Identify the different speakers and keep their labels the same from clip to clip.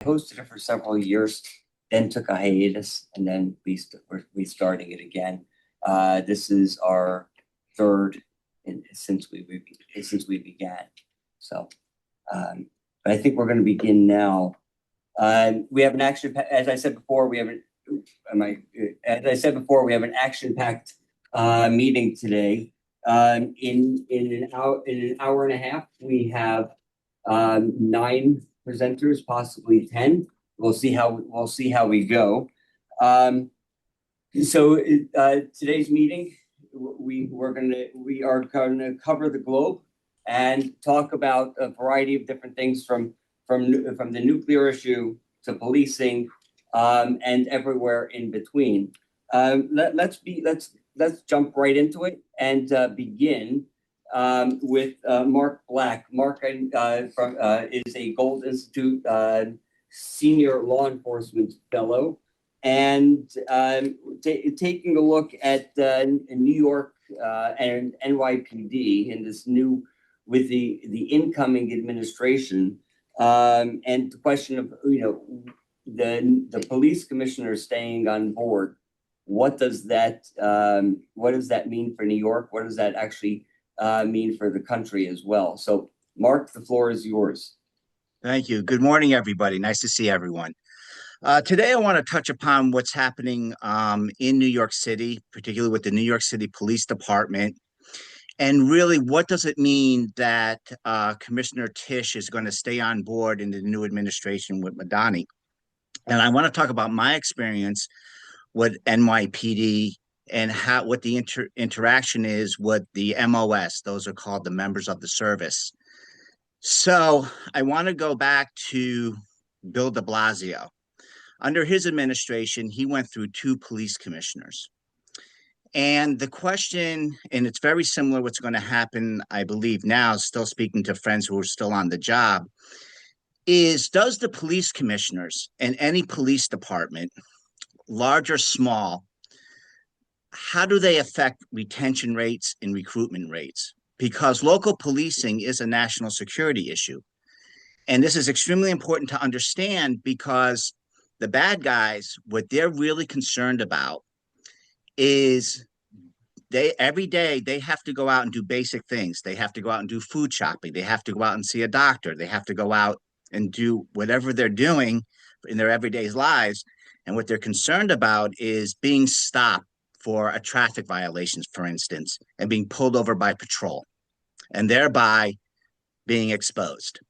Speaker 1: hosted it for several years, then took a hiatus, and then we're restarting it again. This is our third since we began. So, but I think we're going to begin now. We have an action, as I said before, we have an action-packed meeting today. In an hour and a half, we have 9 presenters, possibly 10. We'll see how we go. So today's meeting, we are gonna cover the globe and talk about a variety of different things from the nuclear issue to policing, and everywhere in between. Let's jump right into it and begin with Marc Black. Marc is a Gold Institute Senior Law Enforcement Fellow, and taking a look at New York and NYPD in this new, with the incoming administration, and the question of the police commissioner staying on board. What does that mean for New York? What does that actually mean for the country as well? So, Marc, the floor is yours.
Speaker 2: Thank you. Good morning, everybody. Nice to see everyone. Today, I want to touch upon what's happening in New York City, particularly with the New York City Police Department, and really, what does it mean that Commissioner Tisch is going to stay on board in the new administration with Madani? And I want to talk about my experience with NYPD and what the interaction is with the MOS. Those are called the members of the service. So I want to go back to Bill de Blasio. Under his administration, he went through 2 police commissioners. And the question, and it's very similar what's going to happen, I believe now, still speaking to friends who are still on the job, is does the police commissioners in any police department, large or small, how do they affect retention rates and recruitment rates? Because local policing is a national security issue. And this is extremely important to understand, because the bad guys, what they're really concerned about is every day they have to go out and do basic things. They have to go out and do food shopping. They have to go out and see a doctor. They have to go out and do whatever they're doing in their everyday lives. And what they're concerned about is being stopped for a traffic violations, for instance, and being pulled over by patrol, and thereby being exposed.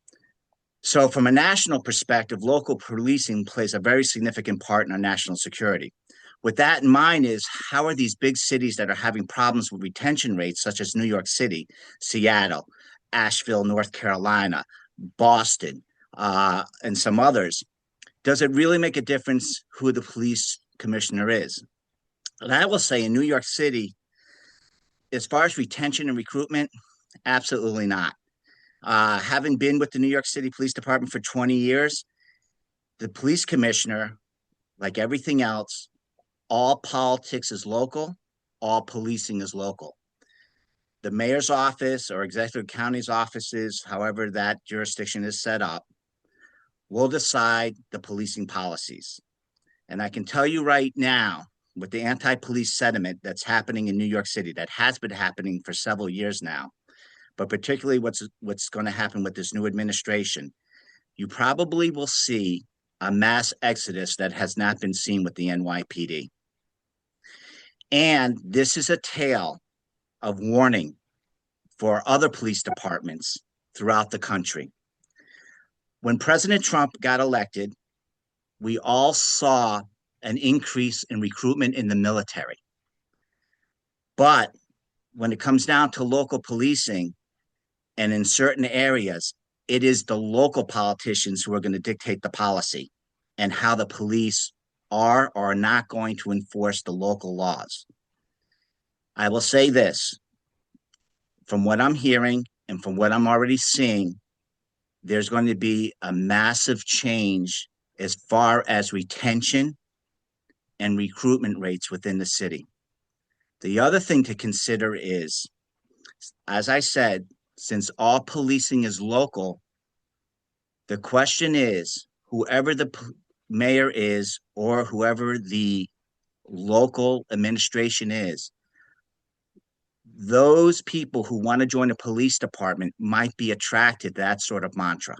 Speaker 2: So from a national perspective, local policing plays a very significant part in our national security. With that in mind is, how are these big cities that are having problems with retention rates, such as New York City, Seattle, Asheville, North Carolina, Boston, and some others, does it really make a difference who the police commissioner is? And I will say in New York City, as far as retention and recruitment, absolutely not. Having been with the New York City Police Department for 20 years, the police commissioner, like everything else, all politics is local, all policing is local. The mayor's office or executive county's offices, however that jurisdiction is set up, will decide the policing policies. And I can tell you right now, with the anti-police sentiment that's happening in New York City, that has been happening for several years now, but particularly what's going to happen with this new administration, you probably will see a mass exodus that has not been seen with the NYPD. And this is a tale of warning for other police departments throughout the country. When President Trump got elected, we all saw an increase in recruitment in the military. But when it comes down to local policing, and in certain areas, it is the local politicians who are going to dictate the policy and how the police are or are not going to enforce the local laws. I will say this, from what I'm hearing and from what I'm already seeing, there's going to be a massive change as far as retention and recruitment rates within the city. The other thing to consider is, as I said, since all policing is local, the question is, whoever the mayor is or whoever the local administration is, those people who want to join a police department might be attracted to that sort of mantra.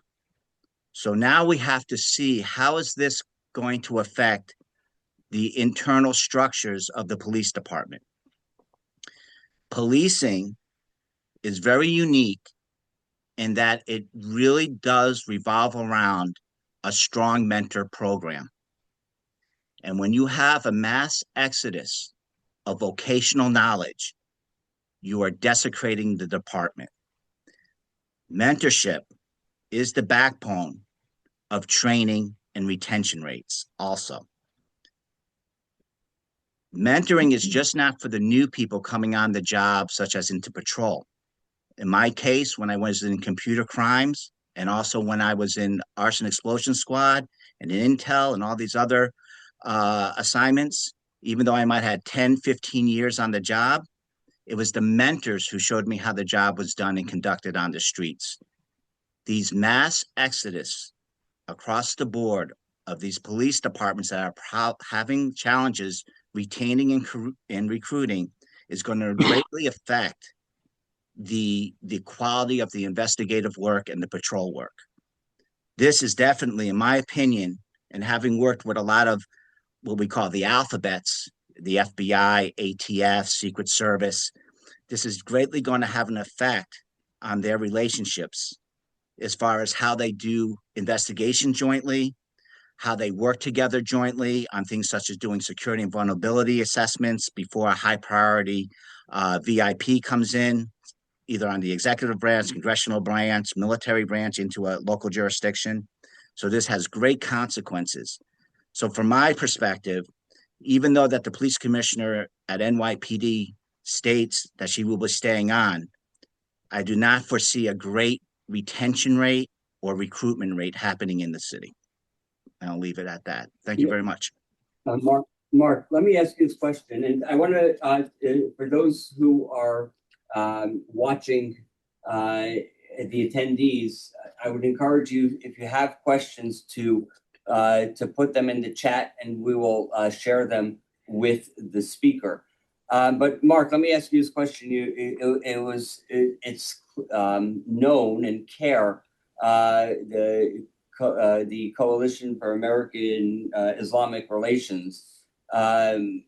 Speaker 2: So now we have to see, how is this going to affect the internal structures of the police department? Policing is very unique in that it really does revolve around a strong mentor program. And when you have a mass exodus of vocational knowledge, you are desecrating the department. Mentorship is the backbone of training and retention rates also. Mentoring is just not for the new people coming on the job, such as into patrol. In my case, when I was in computer crimes, and also when I was in arson explosion squad and in intel and all these other assignments, even though I might have had 10, 15 years on the job, it was the mentors who showed me how the job was done and conducted on the streets. These mass exodus across the board of these police departments that are having challenges retaining and recruiting is going to greatly affect the quality of the investigative work and the patrol work. This is definitely, in my opinion, and having worked with a lot of what we call the alphabets, the FBI, ATF, Secret Service, this is greatly going to have an effect on their relationships as far as how they do investigation jointly, how they work together jointly on things such as doing security and vulnerability assessments before a high priority VIP comes in, either on the executive branch, congressional branch, military branch into a local jurisdiction. So this has great consequences. So from my perspective, even though that the police commissioner at NYPD states that she will be staying on, I do not foresee a great retention rate or recruitment rate happening in the city. I'll leave it at that. Thank you very much.
Speaker 1: Marc, let me ask you this question. And I want to, for those who are watching the attendees, I would encourage you, if you have questions, to put them in the chat, and we will share them with the speaker. But Marc, let me ask you this question. It's known and CARE, the Coalition for American Islamic Relations, they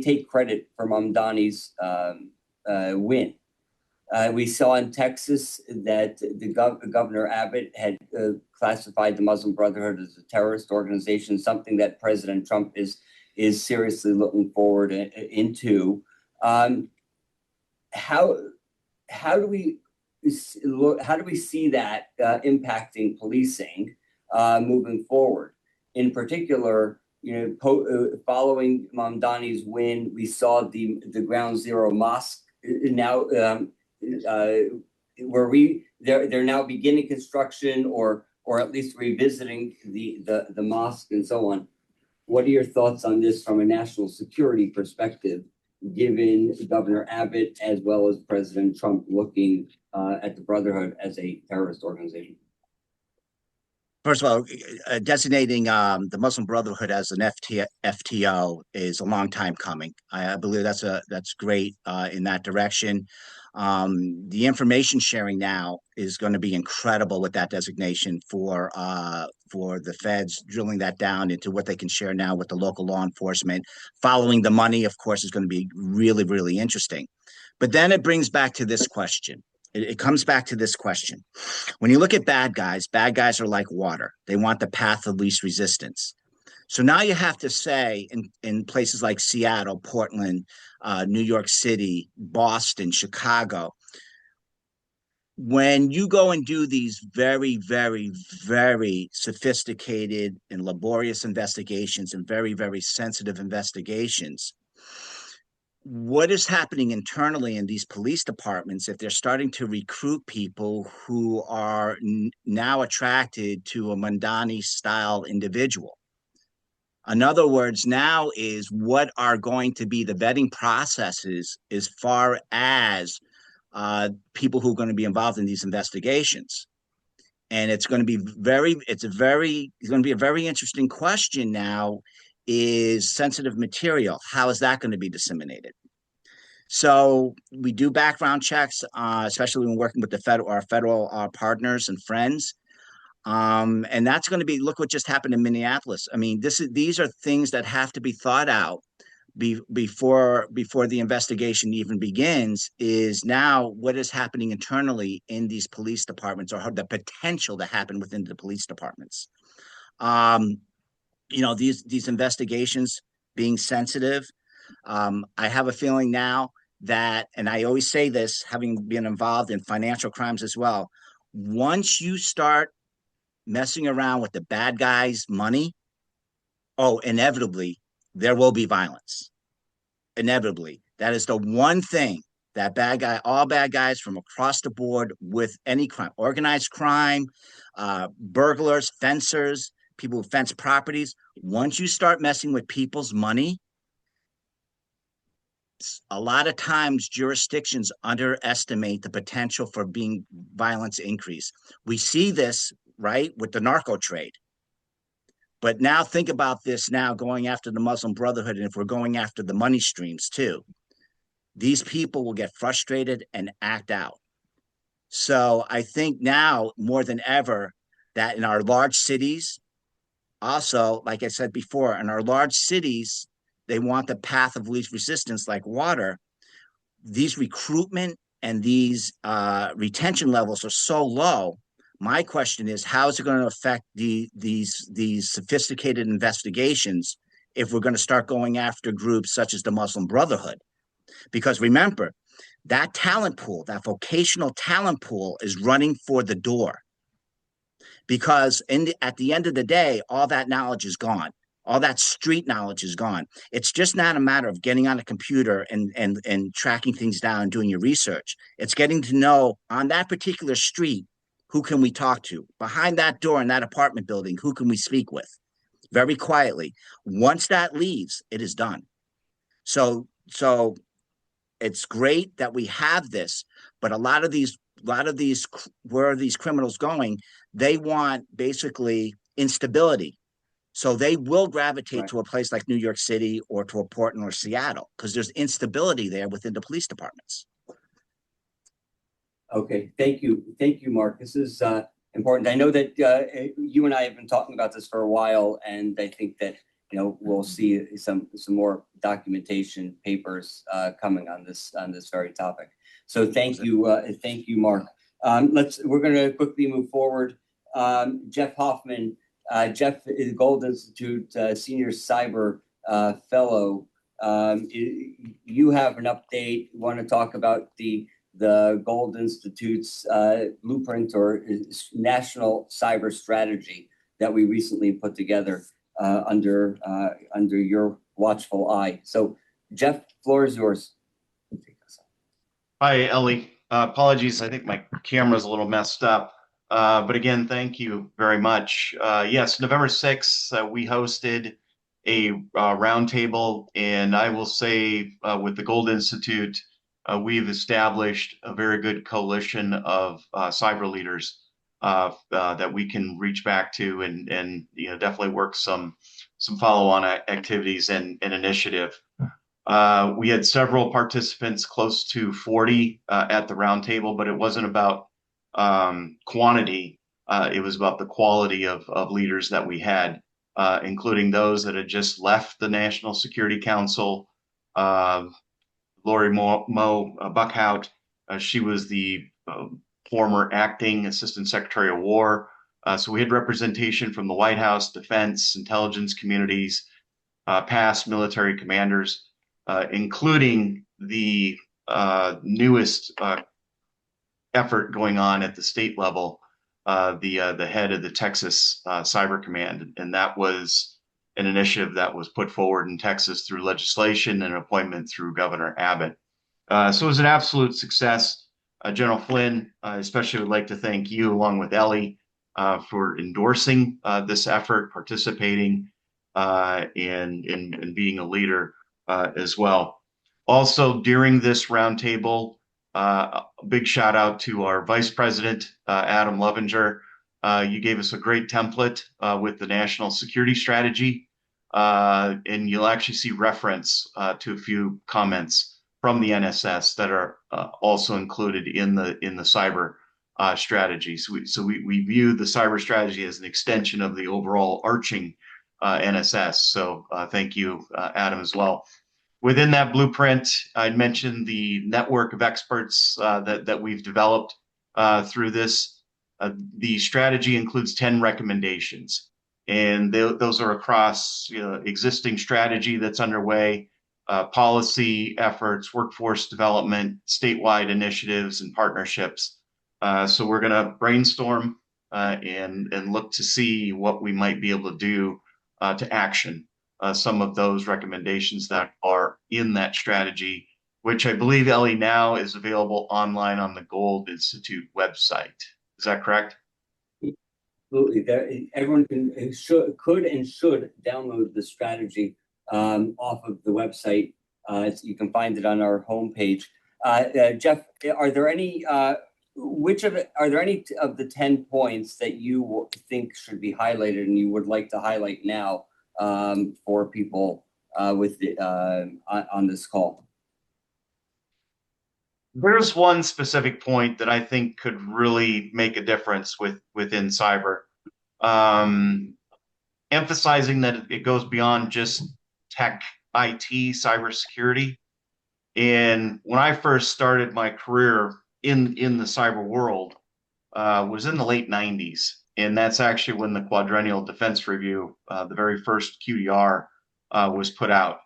Speaker 1: take credit for Mamdani's win. We saw in Texas that the Governor Abbott had classified the Muslim Brotherhood as a terrorist organization, something that President Trump is seriously looking forward into. How do we see that impacting policing moving forward? In particular, following Mamdani's win, we saw the Ground Zero Mosque now where they're now beginning construction or at least revisiting the mosque and so on. What are your thoughts on this from a national security perspective, given Governor Abbott as well as President Trump looking at the Brotherhood as a terrorist organization?
Speaker 2: First of all, designating the Muslim Brotherhood as an FTO is a long time coming. I believe that's great in that direction. The information sharing now is going to be incredible with that designation for the feds, drilling that down into what they can share now with the local law enforcement. Following the money, of course, is going to be really, really interesting. But then it brings back to this question. It comes back to this question. When you look at bad guys are like water. They want the path of least resistance. So now you have to say in places like Seattle, Portland, New York City, Boston, Chicago, when you go and do these very, very, very sophisticated and laborious investigations and very, very sensitive investigations, what is happening internally in these police departments if they're starting to recruit people who are now attracted to a Mamdani style individual? In other words, now is what are going to be the vetting processes as far as people who are going to be involved in these investigations. And it's going to be a very interesting question now, is sensitive material. How is that going to be disseminated? So we do background checks, especially when working with our federal partners and friends. And that's going to be, look what just happened in Minneapolis. I mean, these are things that have to be thought out before the investigation even begins. Is now what is happening internally in these police departments, or the potential to happen within the police departments. These investigations being sensitive. I have a feeling now that, and I always say this, having been involved in financial crimes as well, once you start messing around with the bad guys' money, inevitably there will be violence. Inevitably. That is the one thing that all bad guys from across the board with any crime, organized crime, burglars, fencers, people who fence properties, once you start messing with people's money, a lot of times jurisdictions underestimate the potential for being violence increase. We see this, right, with the narco trade. But now think about this now going after the Muslim Brotherhood, and if we're going after the money streams too, these people will get frustrated and act out. So I think now more than ever that in our large cities, also, like I said before, in our large cities, they want the path of least resistance like water. These recruitment and these retention levels are so low. My question is, how is it going to affect these sophisticated investigations if we're going to start going after groups such as the Muslim Brotherhood? Because remember, that talent pool, that vocational talent pool, is running for the door. Because at the end of the day, all that knowledge is gone. All that street knowledge is gone. It's just not a matter of getting on a computer and tracking things down and doing your research. It's getting to know on that particular street, who can we talk to? Behind that door in that apartment building, who can we speak with? Very quietly. Once that leaves, it is done. So it's great that we have this, but a lot of these, where are these criminals going? They want basically instability. So they will gravitate to a place like New York City or to a Portland or Seattle because there's instability there within the police departments.
Speaker 1: Okay, thank you, Marc. This is important. I know that you and I have been talking about this for a while, and I think that we'll see some more documentation papers coming on this very topic. So thank you, Marc. We're going to quickly move forward. Jeff Hoffmann. Jeff is Gold Institute Senior Cyber Fellow. You have an update. You want to talk about the Gold Institute's blueprint or national cyber strategy that we recently put together under your watchful eye. So, Jeff, floor is yours.
Speaker 3: Hi, Ellie. Apologies, I think my camera's a little messed up. But again, thank you very much. Yes, November 6th, we hosted a roundtable, and I will say with the Gold Institute, we've established a very good coalition of cyber leaders that we can reach back to and definitely work some follow-on activities and initiative. We had several participants, close to 40 at the roundtable, but it wasn't about quantity. It was about the quality of leaders that we had, including those that had just left the National Security Council. Lori Mo Buckhout, she was the former acting Assistant Secretary of War. So we had representation from the White House, defense, intelligence communities, past military commanders, including the newest effort going on at the state level, the head of the Texas Cyber Command, and that was an initiative that was put forward in Texas through legislation and an appointment through Governor Abbott. So it was an absolute success. General Flynn, especially would like to thank you along with Ellie for endorsing this effort, participating, and being a leader as well. Also, during this roundtable, a big shout out to our Vice President, Adam Lovinger, You gave us a great template with the national security strategy, and you'll actually see reference to a few comments from the NSS that are also included in the cyber strategy. So we view the cyber strategy as an extension of the overall arching NSS. So thank you, Adam, as well. Within that blueprint, I mentioned the network of experts that we've developed through this. The strategy includes 10 recommendations, and those are across existing strategy that's underway, policy efforts, workforce development, statewide initiatives, and partnerships. So we're going to brainstorm and look to see what we might be able to do to action some of those recommendations that are in that strategy, which I believe, Ellie, now is available online on the Gold Institute website. Is that correct?
Speaker 1: Absolutely. Everyone could and should download the strategy off of the website. You can find it on our homepage. Jeff, are there any of the 10 points that you think should be highlighted and you would like to highlight now for people on this call?
Speaker 3: There's one specific point that I think could really make a difference within cyber, emphasizing that it goes beyond just tech, IT, cybersecurity. And when I first started my career in the cyber world, was in the late 90s. And that's actually when the Quadrennial Defense Review, the very first QDR, was put out.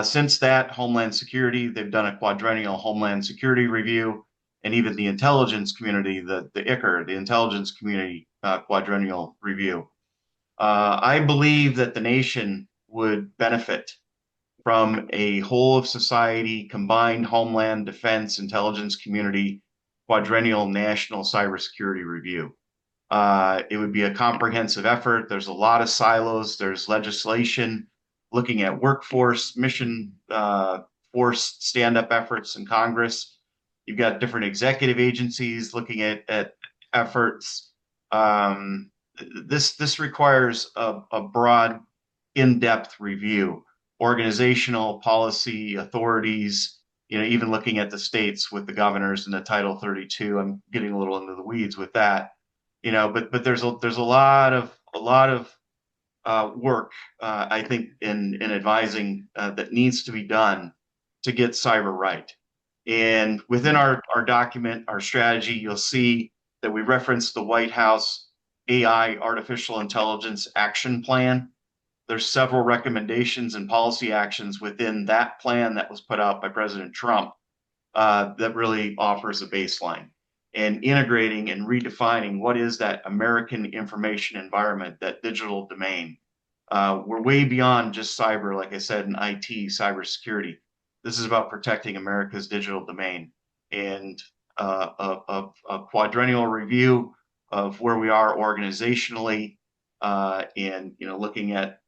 Speaker 3: Since that, Homeland Security, they've done a quadrennial Homeland Security Review, and even the intelligence community, the ICR, the Intelligence Community Quadrennial Review. I believe that the nation would benefit from a whole of society combined Homeland Defense Intelligence Community Quadrennial National Cybersecurity Review. It would be a comprehensive effort. There's a lot of silos. There's legislation looking at workforce, mission force stand-up efforts in Congress. You've got different executive agencies looking at efforts. This requires a broad, in-depth review. Organizational, policy, authorities, even looking at the states with the governors and the Title 32. I'm getting a little into the weeds with that, but there's a lot of work, I think, in advising that needs to be done to get cyber right. And within our document, our strategy, you'll see that we reference the White House AI, Artificial Intelligence Action Plan. There's several recommendations and policy actions within that plan that was put out by President Trump that really offers a baseline, and integrating and redefining what is that American information environment, that digital domain. We're way beyond just cyber, like I said, in IT, cybersecurity. This is about protecting America's digital domain, and a quadrennial review of where we are organizationally, and looking at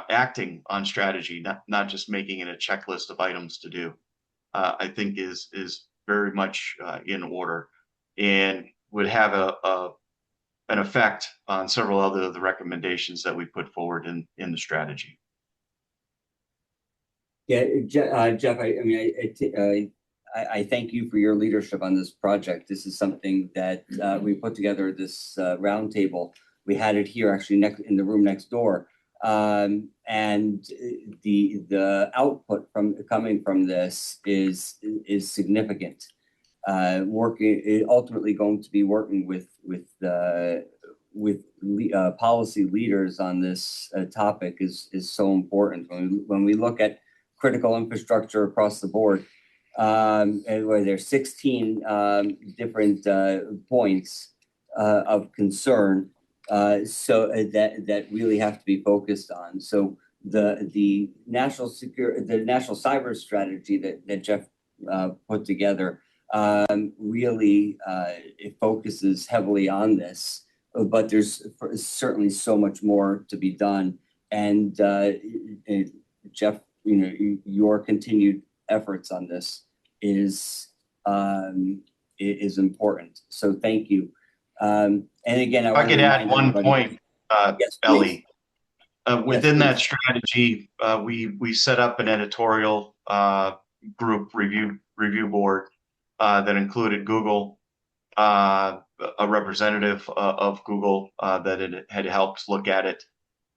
Speaker 3: acting on strategy, not just making it a checklist of items to do, I think is very much in order, and would have an effect on several other of the recommendations that we put forward in the strategy.
Speaker 1: Yeah, Jeff, I thank you for your leadership on this project. This is something that we put together, this roundtable. We had it here actually in the room next door. And the output coming from this is significant. Ultimately going to be working with policy leaders on this topic is so important. When we look at critical infrastructure across the board, and where there's 16 different points of concern. So that really have to be focused on. So the national cyber strategy that Jeff put together really it focuses heavily on this, but there's certainly so much more to be done. And Jeff, your continued efforts on this is important. So thank you. And again, I
Speaker 3: If I
Speaker 1: want to
Speaker 3: could add
Speaker 1: remind
Speaker 3: one
Speaker 1: everybody.
Speaker 3: point,
Speaker 1: Yes, please.
Speaker 3: Ellie. Within
Speaker 1: Yes,
Speaker 3: that
Speaker 1: please.
Speaker 3: strategy, we set up an editorial group review board that included Google, a representative of Google that had helped look at it,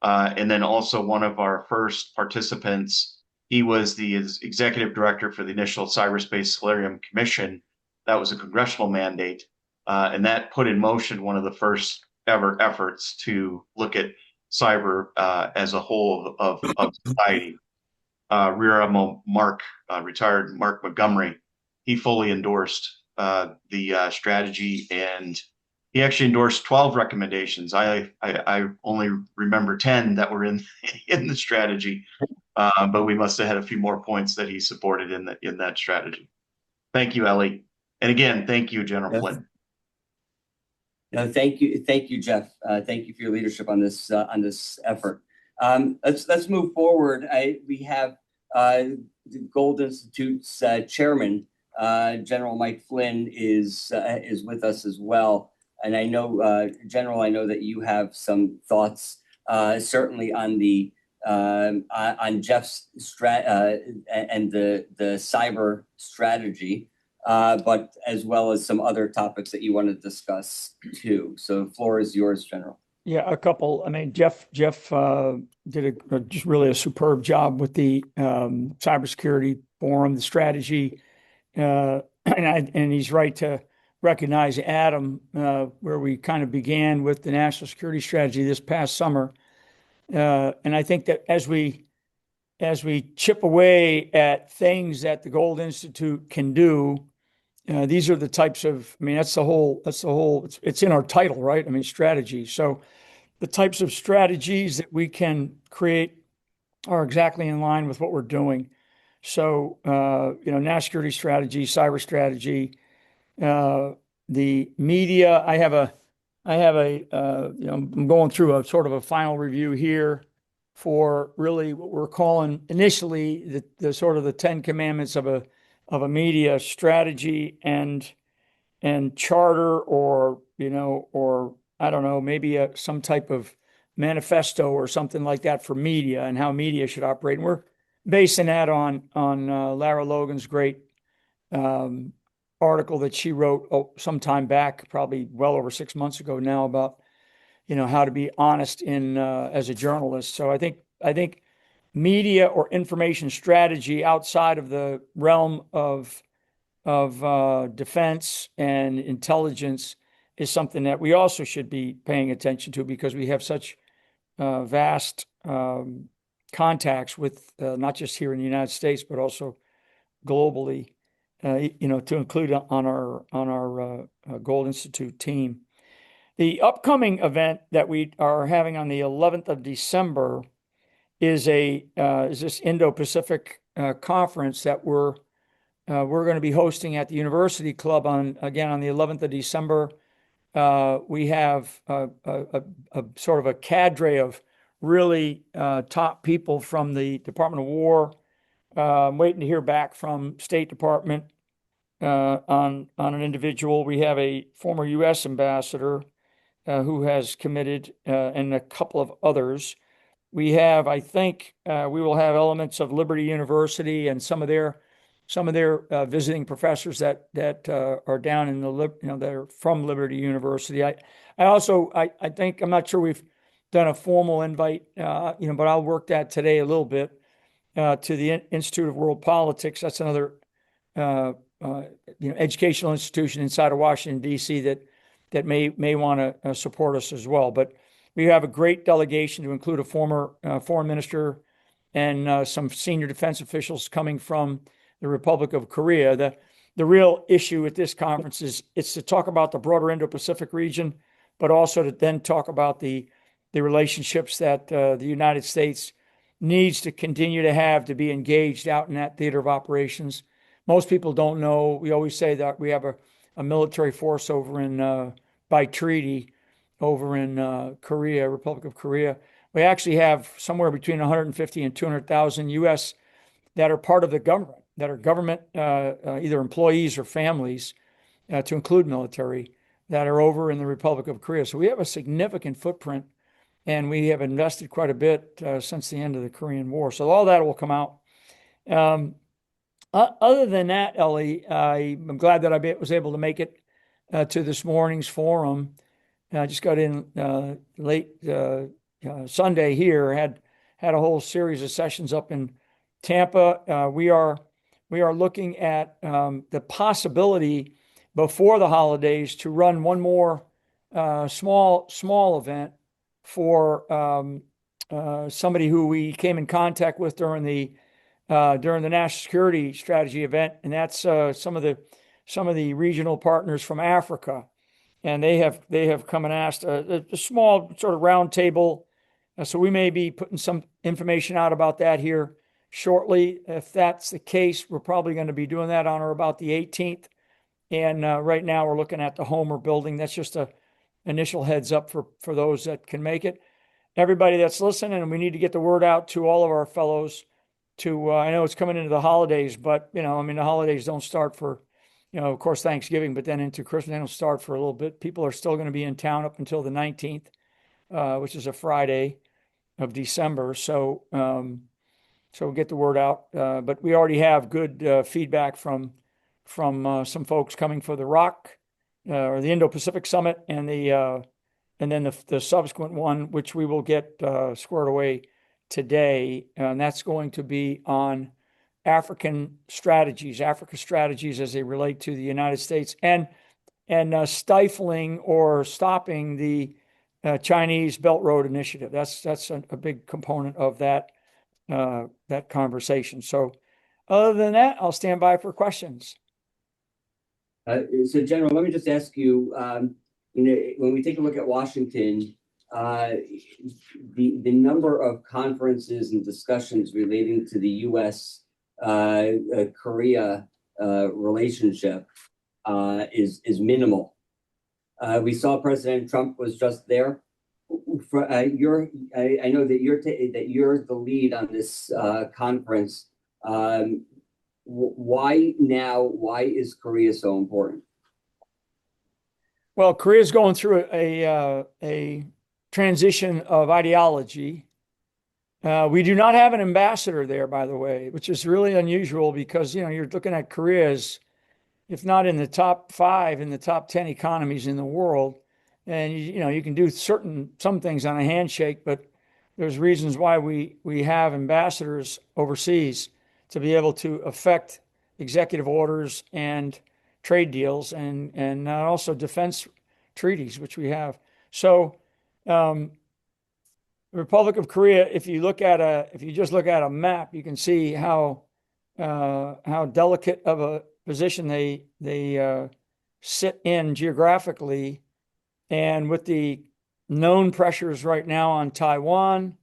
Speaker 3: and then also one of our first participants. He was the executive director for the initial Cyberspace Solarium Commission. That was a congressional mandate, and that put in motion one of the first ever efforts to look at cyber as a whole of society. Rear Admiral Marc, retired Marc Montgomery, he fully endorsed the strategy, and he actually endorsed 12 recommendations. I only remember 10 that were in the strategy, but we must have had a few more points that he supported in that strategy. Thank you, Ellie, and again, thank you, General Flynn.
Speaker 1: No, thank you, Jeff. Thank you for your leadership on this effort. Let's move forward. We have the Gold Institute's chairman, General Mike Flynn, is with us as well. And I know, General, I know that you have some thoughts, certainly on the on Jeff's and the cyber strategy. But as well as some other topics that you want to discuss too. So the floor is yours, General.
Speaker 4: Yeah, a couple. I mean, Jeff did just really a superb job with the cybersecurity forum, the strategy, and he's right to recognize Adam, where we kind of began with the national security strategy this past summer. And I think that as we chip away at things that the Gold Institute can do, these are the types of, I mean, that's the whole, it's in our title, right? I mean, strategy. So the types of strategies that we can create are exactly in line with what we're doing. So, national security strategy, cyber strategy, the media, I'm going through a sort of a final review here for really what we're calling initially the sort of the 10 commandments of a media strategy and charter, or I don't know, maybe some type of manifesto or something like that for media and how media should operate. And we're basing that on Lara Logan's great article that she wrote some time back, probably well over 6 months ago now, about how to be honest in as a journalist. So I think media or information strategy outside of the realm of defense and intelligence is something that we also should be paying attention to, because we have such vast contacts with not just here in the United States, but also globally, to include on our Gold Institute team. The upcoming event that we are having on the 11th of December is this Indo-Pacific Conference that we're going to be hosting at the University Club on the 11th of December. We have a sort of a cadre of really top people from the Department of War. I'm waiting to hear back from State Department on an individual. We have a former U.S. ambassador who has committed, and a couple of others. We have, I think, we will have elements of Liberty University and some of their visiting professors that are down in that are from Liberty University. I think, I'm not sure we've done a formal invite, but I'll work that today a little bit, to the Institute of World Politics. That's another educational institution inside of Washington, D.C. that may want to support us as well. But we have a great delegation to include a former foreign minister and some senior defense officials coming from the Republic of Korea. The real issue at this conference is it's to talk about the broader Indo-Pacific region, but also to then talk about the relationships that the United States needs to continue to have to be engaged out in that theater of operations. Most people don't know. We always say that we have a military force over in by treaty over in Korea, Republic of Korea. We actually have somewhere between 150 and 200,000 U.S. that are part of the government, that are government either employees or families, to include military, that are over in the Republic of Korea. So we have a significant footprint, and we have invested quite a bit since the end of the Korean War. So all that will come out. Other than that, Ellie, I'm glad that I was able to make it to this morning's forum. I just got in late Sunday here, had a whole series of sessions up in Tampa. We are looking at the possibility before the holidays to run one more small event for somebody who we came in contact with during the national security strategy event, and that's some of the regional partners from Africa, and they have come and asked a small sort of round table. So we may be putting some information out about that here shortly. If that's the case, we're probably going to be doing that on or about the 18th. And right now we're looking at the Homer building. That's just a initial heads up for those that can make it. Everybody that's listening, and we need to get the word out to all of our fellows to, I know it's coming into the holidays, but, the holidays don't start for, of course, Thanksgiving, but then into Christmas, they don't start for a little bit. People are still going to be in town up until the 19th, which is a Friday of December. So we'll get the word out. But we already have good feedback from some folks coming for the ROK or the Indo-Pacific Summit, and then the subsequent one, which we will get squared away today, and that's going to be on Africa strategies as they relate to the United States, and stifling or stopping the Chinese Belt Road Initiative. That's a big component of that conversation. So, other than that, I'll stand by for questions.
Speaker 1: So, General, let me just ask you. When we take a look at Washington, the number of conferences and discussions relating to the U.S. Korea relationship is minimal. We saw President Trump was just there. I know that you're the lead on this conference. Why now? Why is Korea so important?
Speaker 4: Well, Korea is going through a transition of ideology. We do not have an ambassador there, by the way, which is really unusual because, you're looking at Korea as, if not in the top 5, in the top 10 economies in the world. And, you can do some things on a handshake, but there's reasons why we have ambassadors overseas to be able to affect executive orders and trade deals and also defense treaties, which we have. So, the Republic of Korea, if you just look at a map, you can see how delicate of a position they sit in geographically, and with the known pressures right now on Taiwan,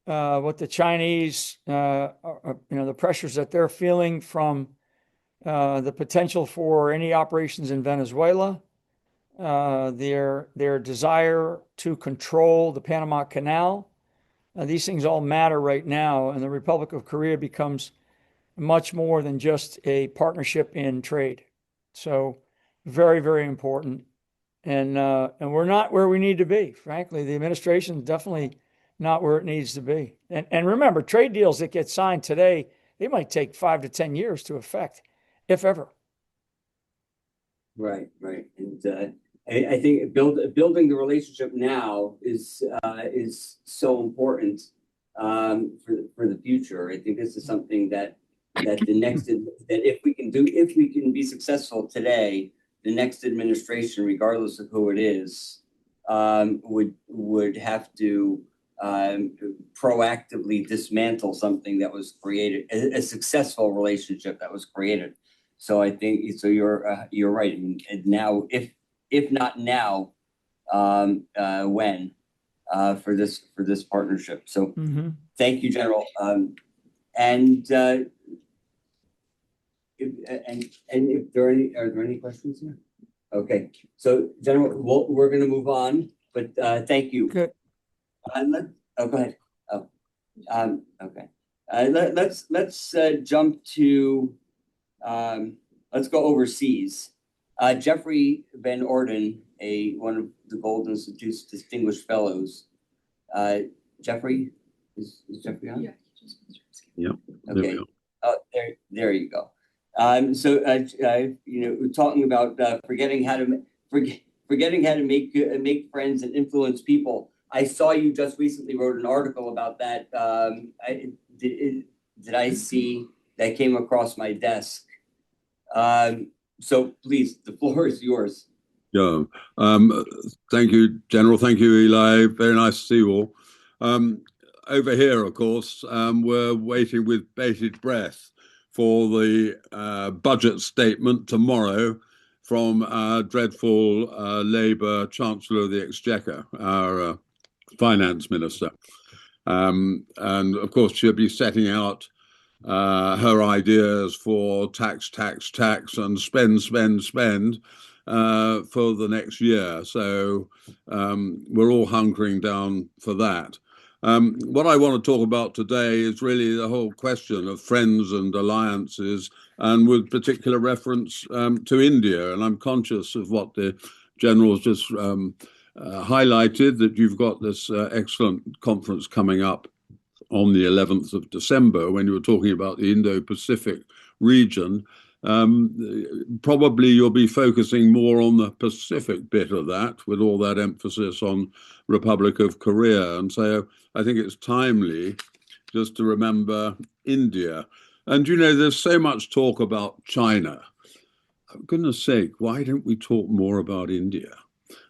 Speaker 4: with the Chinese, the pressures that they're feeling from the potential for any operations in Venezuela, their desire to control the Panama Canal. These things all matter right now, and the Republic of Korea becomes much more than just a partnership in trade. So very, very important. And we're not where we need to be. Frankly, the administration is definitely not where it needs to be. And remember, trade deals that get signed today, they might take 5 to 10 years to effect, if ever.
Speaker 1: Right. And I think building the relationship now is so important for the future. I think this is something that if we can be successful today, the next administration, regardless of who it is, would have to proactively dismantle something that was created, a successful relationship that was created. So I think you're right. And now, if not now, when for this partnership. So Thank you, General. And if there are there any questions here? Okay, so General, we're going to move on, but thank you.
Speaker 4: Good.
Speaker 1: Go ahead. Okay. Let's jump to let's go overseas. Geoffrey Van Orden, one of the Gold Institute's distinguished fellows. Geoffrey, is Geoffrey on?
Speaker 5: Yeah.
Speaker 6: Yep.
Speaker 1: Okay. Oh, there you go. So we're talking about forgetting how to make friends and influence people. I saw you just recently wrote an article about that. Did I see that came across my desk? So please, the floor is yours.
Speaker 6: Yeah. Thank you, General. Thank you, Eli. Very nice to see you all. Over here, of course, we're waiting with bated breath for the budget statement tomorrow from our dreadful Labour Chancellor of the Exchequer, our Finance Minister. And of course, she'll be setting out her ideas for tax and spend for the next year. So we're all hunkering down for that. What I want to talk about today is really the whole question of friends and alliances, and with particular reference to India. And I'm conscious of what the General's just highlighted, that you've got this excellent conference coming up on the 11th of December, when you were talking about the Indo-Pacific region. Probably you'll be focusing more on the Pacific bit of that, with all that emphasis on Republic of Korea. And so I think it's timely just to remember India. And, there's so much talk about China. For goodness sake, why don't we talk more about India?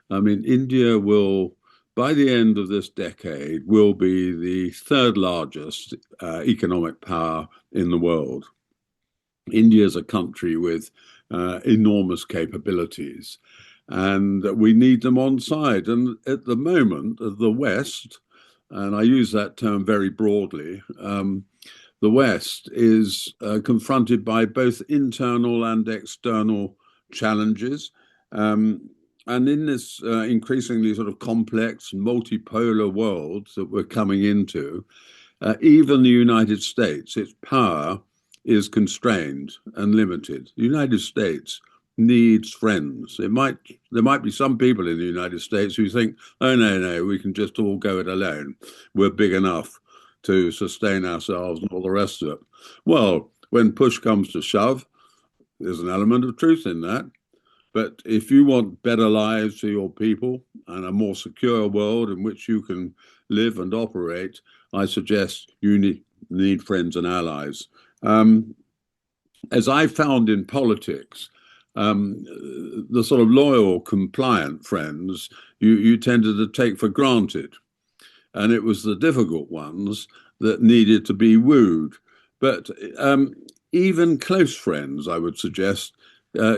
Speaker 6: I mean, India will, by the end of this decade, will be the third largest economic power in the world. India is a country with enormous capabilities, and we need them on side. And at the moment, the West, and I use that term very broadly, the West is confronted by both internal and external challenges. And in this increasingly sort of complex, multipolar world that we're coming into, even the United States, its power is constrained and limited. The United States needs friends. There might be some people in the United States who think, oh, no, we can just all go it alone. We're big enough to sustain ourselves and all the rest of it. Well, when push comes to shove, there's an element of truth in that. But if you want better lives for your people and a more secure world in which you can live and operate, I suggest you need friends and allies. As I found in politics, the sort of loyal, compliant friends you tended to take for granted. And it was the difficult ones that needed to be wooed. But even close friends, I would suggest,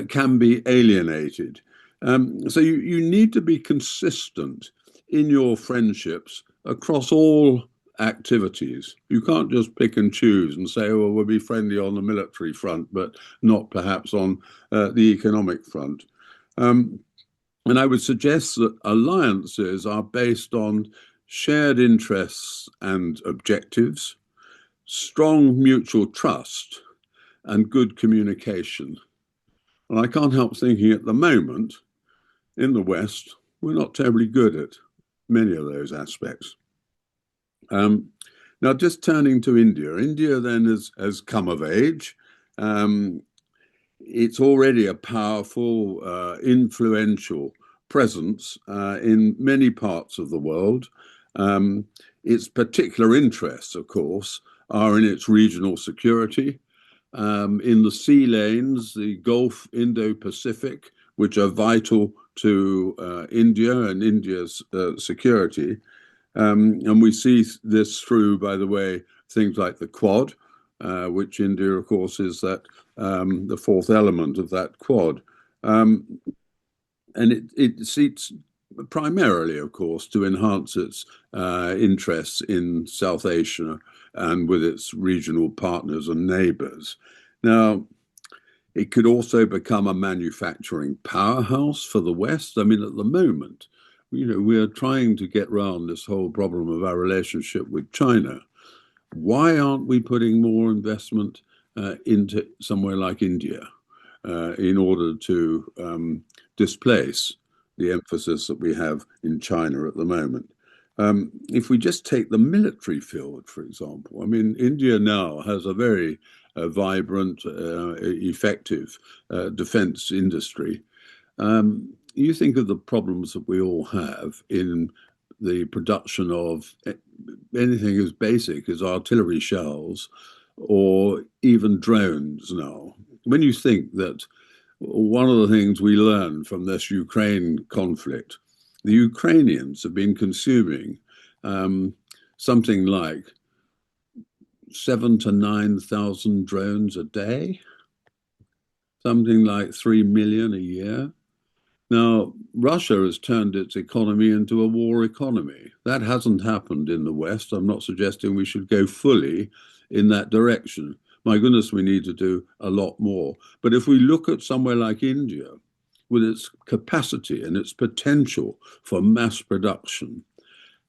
Speaker 6: can be alienated. So you need to be consistent in your friendships across all activities. You can't just pick and choose and say, well, we'll be friendly on the military front, but not perhaps on the economic front. And I would suggest that alliances are based on shared interests and objectives, strong mutual trust, and good communication. And I can't help thinking at the moment, in the West, we're not terribly good at many of those aspects. Now, just turning to India. India then has come of age. It's already a powerful, influential presence in many parts of the world. Its particular interests, of course, are in its regional security, in the sea lanes, the Gulf, Indo-Pacific, which are vital to India and India's security. And we see this through, by the way, things like the Quad, which India, of course, is that the fourth element of that Quad. And it seeks primarily, of course, to enhance its interests in South Asia and with its regional partners and neighbors. Now, it could also become a manufacturing powerhouse for the West. I mean, at the moment, we're trying to get around this whole problem of our relationship with China. Why aren't we putting more investment into somewhere like India? in order to displace the emphasis that we have in China at the moment. If we just take the military field, for example, I mean, India now has a very vibrant, effective defense industry. You think of the problems that we all have in the production of anything as basic as artillery shells or even drones now. When you think that one of the things we learned from this Ukraine conflict, the Ukrainians have been consuming something like 7,000 to 9,000 drones a day, something like 3 million a year. Now, Russia has turned its economy into a war economy. That hasn't happened in the West. I'm not suggesting we should go fully in that direction. My goodness, we need to do a lot more. But if we look at somewhere like India, with its capacity and its potential for mass production,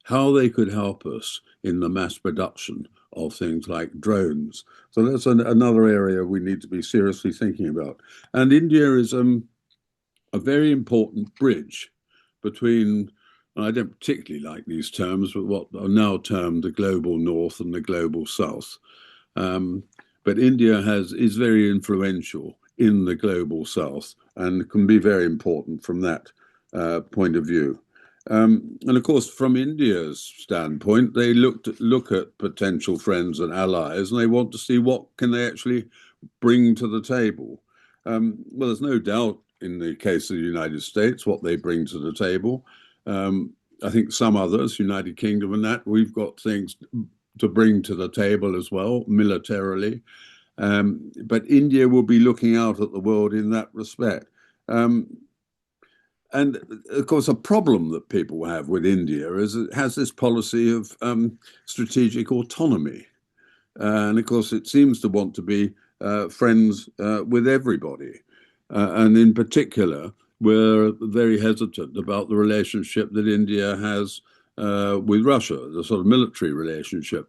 Speaker 6: how they could help us in the mass production of things like drones. So that's another area we need to be seriously thinking about. And India is a very important bridge between, I don't particularly like these terms, but what are now termed the global north and the global south. But India is very influential in the global south and can be very important from that point of view. And of course, from India's standpoint, they look at potential friends and allies, and they want to see what can they actually bring to the table. Well, there's no doubt in the case of the United States what they bring to the table. I think some others, United Kingdom and that, we've got things to bring to the table as well, militarily. But India will be looking out at the world in that respect. And of course, a problem that people have with India is it has this policy of strategic autonomy. And of course, it seems to want to be friends with everybody. And in particular, we're very hesitant about the relationship that India has with Russia, the sort of military relationship.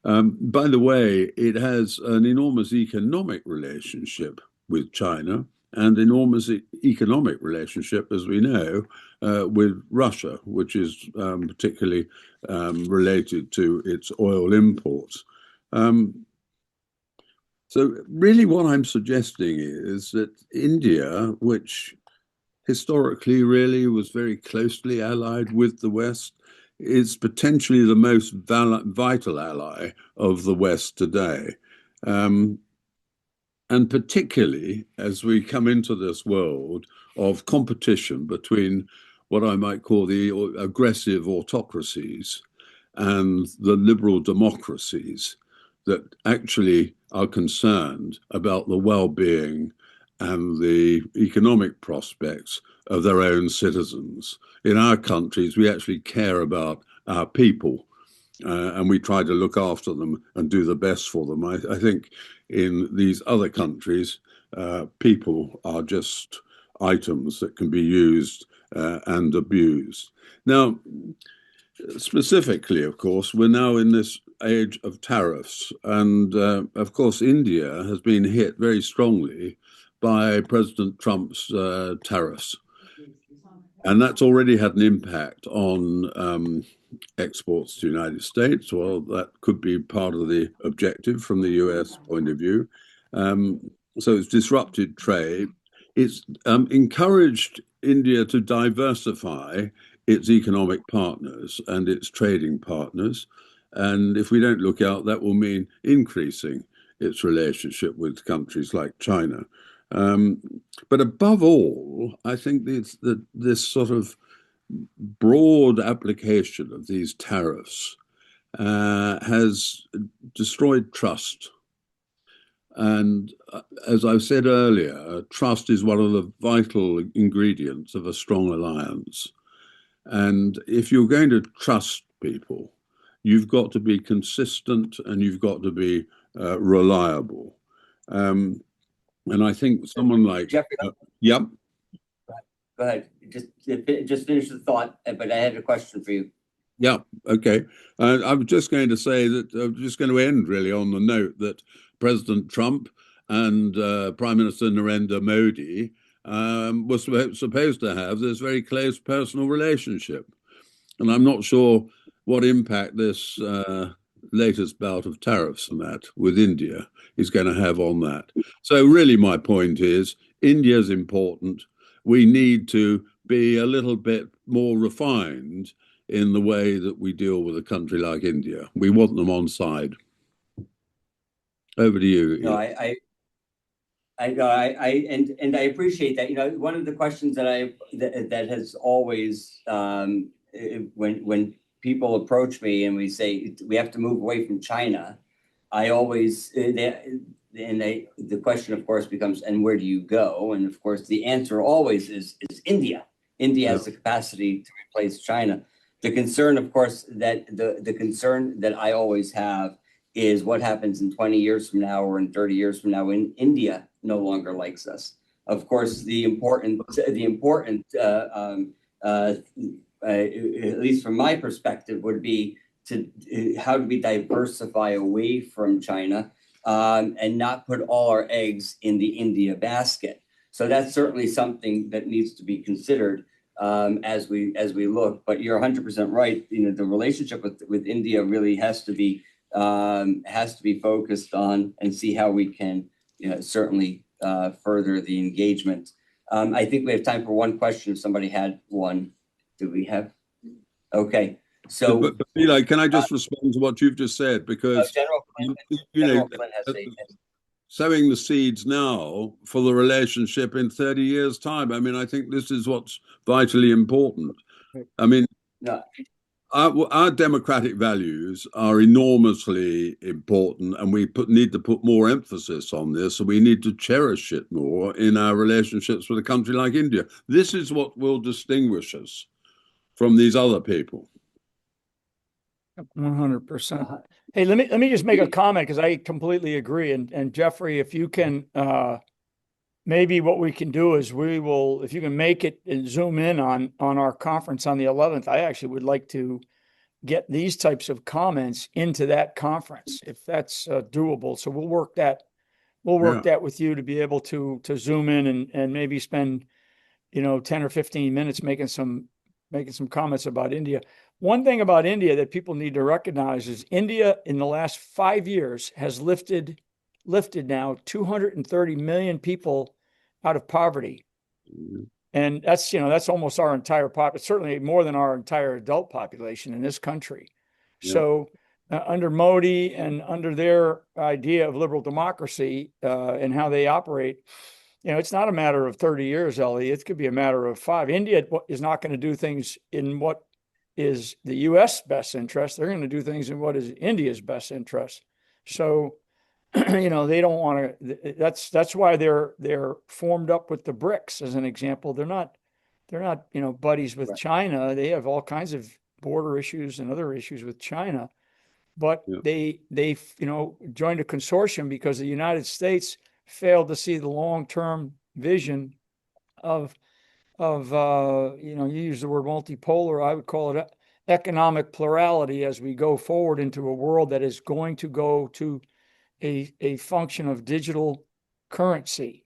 Speaker 6: By the way, it has an enormous economic relationship with China and enormous economic relationship, as we know, with Russia, which is particularly related to its oil imports. So really what I'm suggesting is that India, which historically really was very closely allied with the West, is potentially the most vital ally of the West today. And particularly as we come into this world of competition between what I might call the aggressive autocracies and the liberal democracies that actually are concerned about the well-being and the economic prospects of their own citizens. In our countries, we actually care about our people, and we try to look after them and do the best for them. I think in these other countries, people are just items that can be used and abused. Now, specifically, of course, we're now in this age of tariffs. And of course, India has been hit very strongly by President Trump's tariffs. And that's already had an impact on exports to the United States. Well, that could be part of the objective from the US point of view. So it's disrupted trade. It's encouraged India to diversify its economic partners and its trading partners. And if we don't look out, that will mean increasing its relationship with countries like China. But above all, I think this sort of broad application of these tariffs has destroyed trust. And as I've said earlier, trust is one of the vital ingredients of a strong alliance. And if you're going to trust people, you've got to be consistent and you've got to be reliable. And I think someone like
Speaker 1: Geoffrey,
Speaker 6: yep.
Speaker 1: Go ahead. Just finish the thought, but I had a question for you.
Speaker 6: Yeah, okay. I was just going to say that I'm just going to end really on the note that President Trump and Prime Minister Narendra Modi was supposed to have this very close personal relationship. And I'm not sure what impact this latest bout of tariffs and that with India is going to have on that. So really my point is India is important. We need to be a little bit more refined in the way that we deal with a country like India. We want them on side. Over to you.
Speaker 1: No, I I appreciate that. You know, one of the questions that has always when people approach me and we say we have to move away from China, I always the question of course becomes, and where do you go? And of course the answer always is India. India has the capacity to replace China. The concern, of course, that the concern that I always have is what happens in 20 years from now or in 30 years from now when India no longer likes us. Of course, at least from my perspective, would be how do we diversify away from China and not put all our eggs in the India basket. So that's certainly something that needs to be considered as we look. But you're 100% right. You know, the relationship with India really has to be focused on and see how we can certainly further the engagement. I think we have time for one question if somebody had one. Do we have? Okay. So,
Speaker 6: but Eli, can I just respond to what you've just said? Because
Speaker 1: General Flynn has
Speaker 6: sowing the seeds now for the relationship in 30 years' time. I mean, I think this is what's vitally important. I mean,
Speaker 1: no.
Speaker 6: Our democratic values are enormously important, and we need to put more emphasis on this, and we need to cherish it more in our relationships with a country like India. This is what will distinguish us from these other people.
Speaker 4: 100%. Hey, let me just make a comment because I completely agree. And Geoffrey, if you can, maybe what we can do is we will, if you can make it and zoom in on our conference on the 11th, I actually would like to get these types of comments into that conference if that's doable. So we'll work that. We'll work that with you to be able to zoom in and maybe spend 10 or 15 minutes making some comments about India. One thing about India that people need to recognize is India in the last 5 years has lifted now 230 million people out of poverty. And that's almost our entire population, certainly more than our entire adult population in this country. Yeah. So under Modi and under their idea of liberal democracy and how they operate, it's not a matter of 30 years, Ellie. It could be a matter of 5. India is not going to do things in what is the U.S. best interest. They're going to do things in what is India's best interest. So, they don't want to. That's why they're formed up with the BRICS as an example. They're not buddies with China. They have all kinds of border issues and other issues with China, but they joined a consortium because the United States failed to see the long-term vision of you use the word multipolar. I would call it economic plurality as we go forward into a world that is going to go to a function of digital currency,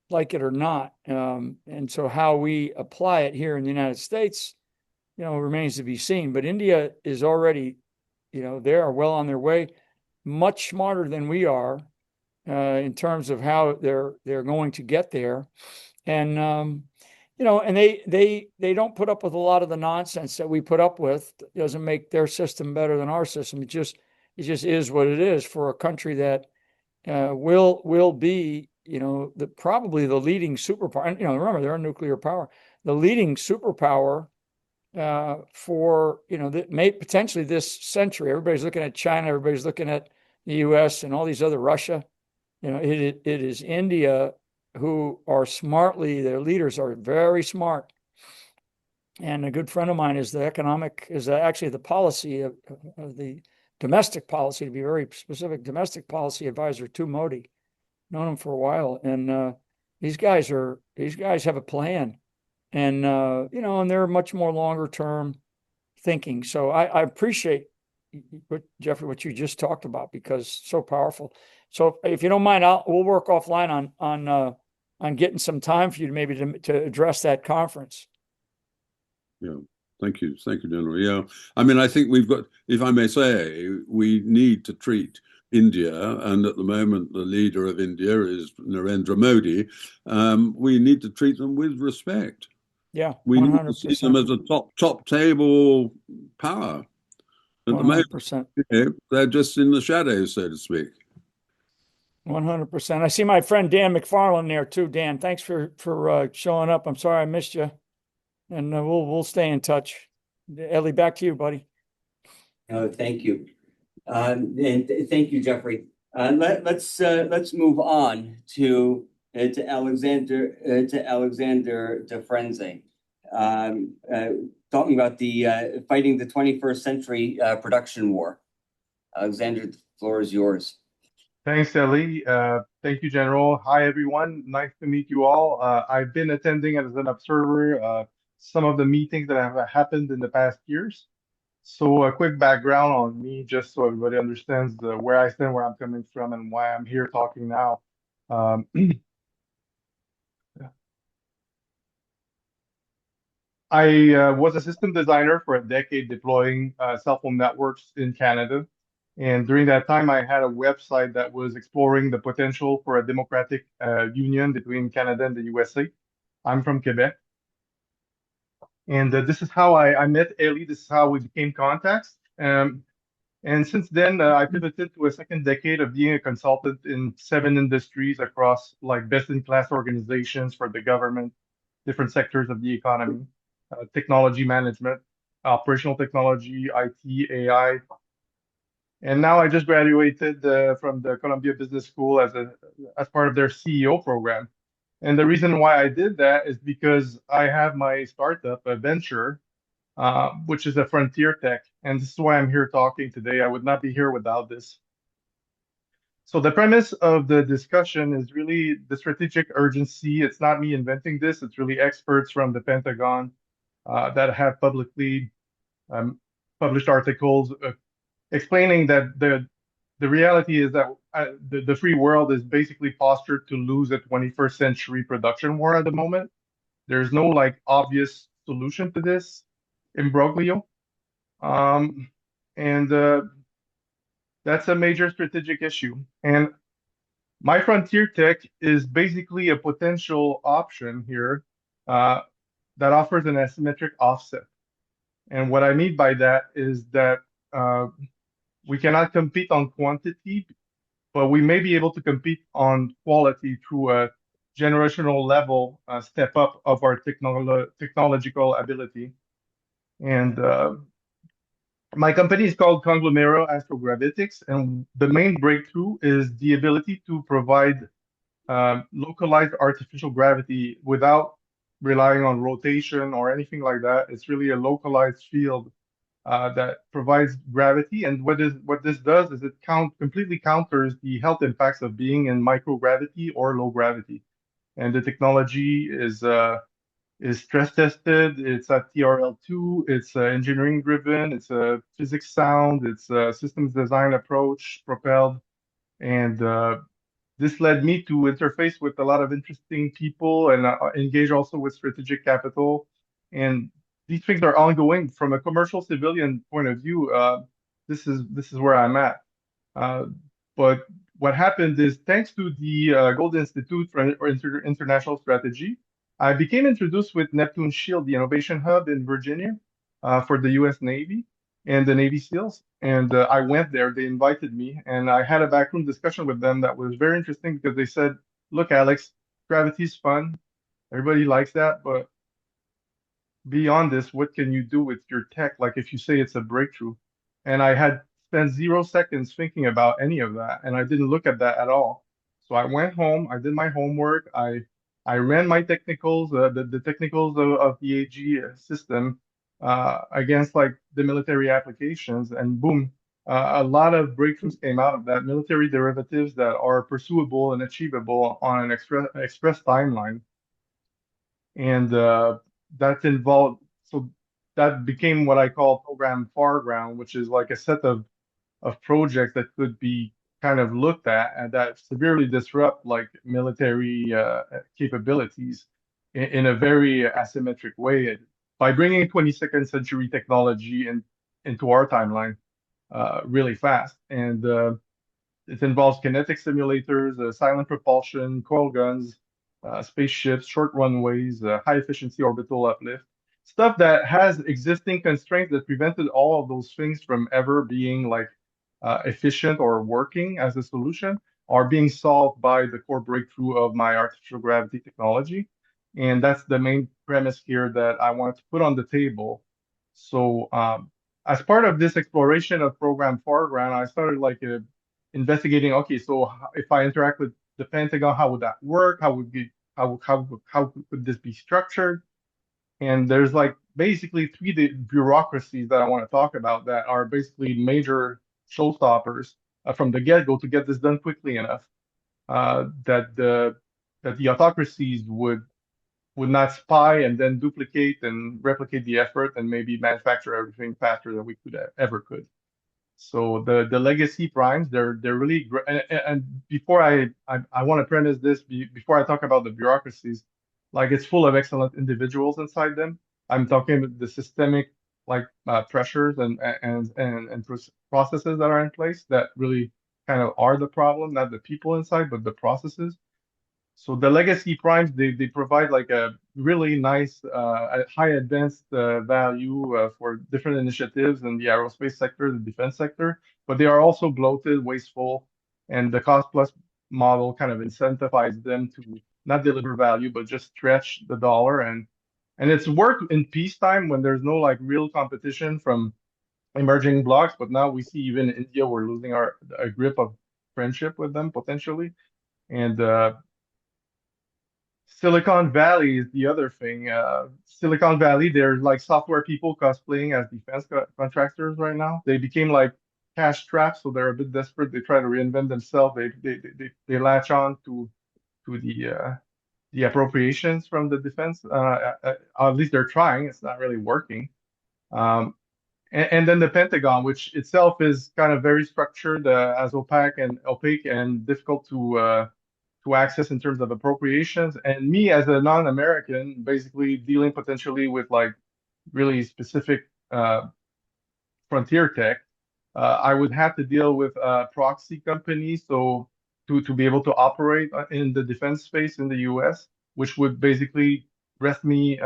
Speaker 4: like it or not. And so how we apply it here in the United States, remains to be seen. But India is already, they are well on their way, much smarter than we are in terms of how they're going to get there. And, and they don't put up with a lot of the nonsense that we put up with. It doesn't make their system better than our system. It just is what it is for a country that will be, probably the leading superpower. And, remember, they're a nuclear power. The leading superpower for, potentially this century. Everybody's looking at China. Everybody's looking at the U.S. and all these other Russia. It is India who are their leaders are very smart. And a good friend of mine is actually the policy of the domestic policy, to be very specific, domestic policy advisor to Modi. Known him for a while. And these guys have a plan. And, and they're much more longer term thinking. So I appreciate Geoffrey, what you just talked about, because it's so powerful. So if you don't mind, we'll work offline on getting some time for you to maybe to address that conference.
Speaker 6: Yeah. Thank you, General. Yeah, I mean, I think we've got, if I may say, we need to treat India, and at the moment the leader of India is Narendra Modi. We need to treat them with respect.
Speaker 4: Yeah,
Speaker 6: we need to see them
Speaker 4: 100%.
Speaker 6: as a top table power. At the moment,
Speaker 4: 100%.
Speaker 6: they're just in the shadows, so to speak.
Speaker 4: 100%. I see my friend Dan McFarland there too. Dan, thanks for showing up. I'm sorry I missed you, and we'll stay in touch. Ellie, back to you, buddy.
Speaker 1: Thank you, and thank you, Geoffrey. Let's move on to Alexandre Dufresne, talking about the fighting the 21st century production war. Alexandre, the floor is yours.
Speaker 5: Thanks, Ellie. Thank you, General. Hi, everyone. Nice to meet you all. I've been attending as an observer some of the meetings that have happened in the past years. So a quick background on me, just so everybody understands where I stand, where I'm coming from, and why I'm here talking now. I was a system designer for a decade deploying cell phone networks in Canada. And during that time, I had a website that was exploring the potential for a democratic union between Canada and the USA. I'm from Quebec. And this is how I met Ellie. This is how we became contacts. And since then, I pivoted to a second decade of being a consultant in 7 industries across like best-in-class organizations for the government, different sectors of the economy, technology management, operational technology, IT, AI. And now I just graduated from the Columbia Business School as part of their CEO program. And the reason why I did that is because I have my startup, a venture, which is a frontier tech. And this is why I'm here talking today. I would not be here without this. So the premise of the discussion is really the strategic urgency. It's not me inventing this. It's really experts from the Pentagon that have publicly published articles explaining that the reality is that the free world is basically postured to lose a 21st century production war at the moment. There's no like obvious solution to this imbroglio. And that's a major strategic issue. And my frontier tech is basically a potential option here that offers an asymmetric offset. And what I mean by that is that we cannot compete on quantity, but we may be able to compete on quality through a generational level step up of our technological ability. And my company is called Conglomerate Astrogravitics, and the main breakthrough is the ability to provide localized artificial gravity without relying on rotation or anything like that. It's really a localized field that provides gravity. And what this does is it completely counters the health impacts of being in microgravity or low gravity. And the technology is stress tested. It's at TRL2. It's engineering driven. It's a physics sound. It's a systems design approach propelled. And this led me to interface with a lot of interesting people and engage also with strategic capital. And these things are ongoing from a commercial civilian point of view. This is where I'm at. But what happened is, thanks to the Gold Institute for International Strategy, I became introduced with Neptune Shield, the innovation hub in Virginia, for the U.S. Navy and the Navy SEALs. And I went there. They invited me, and I had a backroom discussion with them that was very interesting because they said, "Look, Alex, gravity's fun. Everybody likes that, but beyond this, what can you do with your tech? Like if you say it's a breakthrough." And I had spent 0 seconds thinking about any of that, and I didn't look at that at all. So I went home, I did my homework, I ran my technicals, the technicals of the AG system against like the military applications, and boom, a lot of breakthroughs came out of that, military derivatives that are pursuable and achievable on an express timeline. And that involved, so that became what I call program Far Ground, which is like a set of projects that could be kind of looked at and that severely disrupt like military capabilities in a very asymmetric way by bringing 22nd century technology into our timeline really fast. And it involves kinetic simulators, silent propulsion, coil guns, spaceships, short runways, high efficiency orbital uplift, stuff that has existing constraints that prevented all of those things from ever being like efficient or working as a solution are being solved by the core breakthrough of my artificial gravity technology. And that's the main premise here that I wanted to put on the table. So as part of this exploration of program foreground, I started like investigating, okay, so if I interact with the Pentagon, how would that work? How could this be structured? And there's like basically three bureaucracies that I want to talk about that are basically major showstoppers from the get-go to get this done quickly enough that the autocracies would not spy and then duplicate and replicate the effort and maybe manufacture everything faster than we could. So the legacy primes, they're really great. And before I want to premise this before I talk about the bureaucracies, like it's full of excellent individuals inside them. I'm talking about the systemic like pressures and processes that are in place that really kind of are the problem, not the people inside, but the processes. So the legacy primes, they provide like a really nice, high advanced value for different initiatives in the aerospace sector, the defense sector, but they are also bloated, wasteful, and the cost plus model kind of incentivizes them to not deliver value, but just stretch the dollar. And it's worked in peacetime when there's no like real competition from emerging blocks, but now we see even in India, we're losing a grip of friendship with them potentially. And Silicon Valley is the other thing. Silicon Valley, they're like software people cosplaying as defense contractors right now. They became like cash traps, so they're a bit desperate. They try to reinvent themselves. They latch on to the appropriations from the defense. At least they're trying. It's not really working. And then the Pentagon, which itself is kind of very structured, as opaque and difficult to access in terms of appropriations. And me as a non-American, basically dealing potentially with like really specific frontier tech, I would have to deal with proxy companies. So to be able to operate in the defense space in the US, which would basically wrest me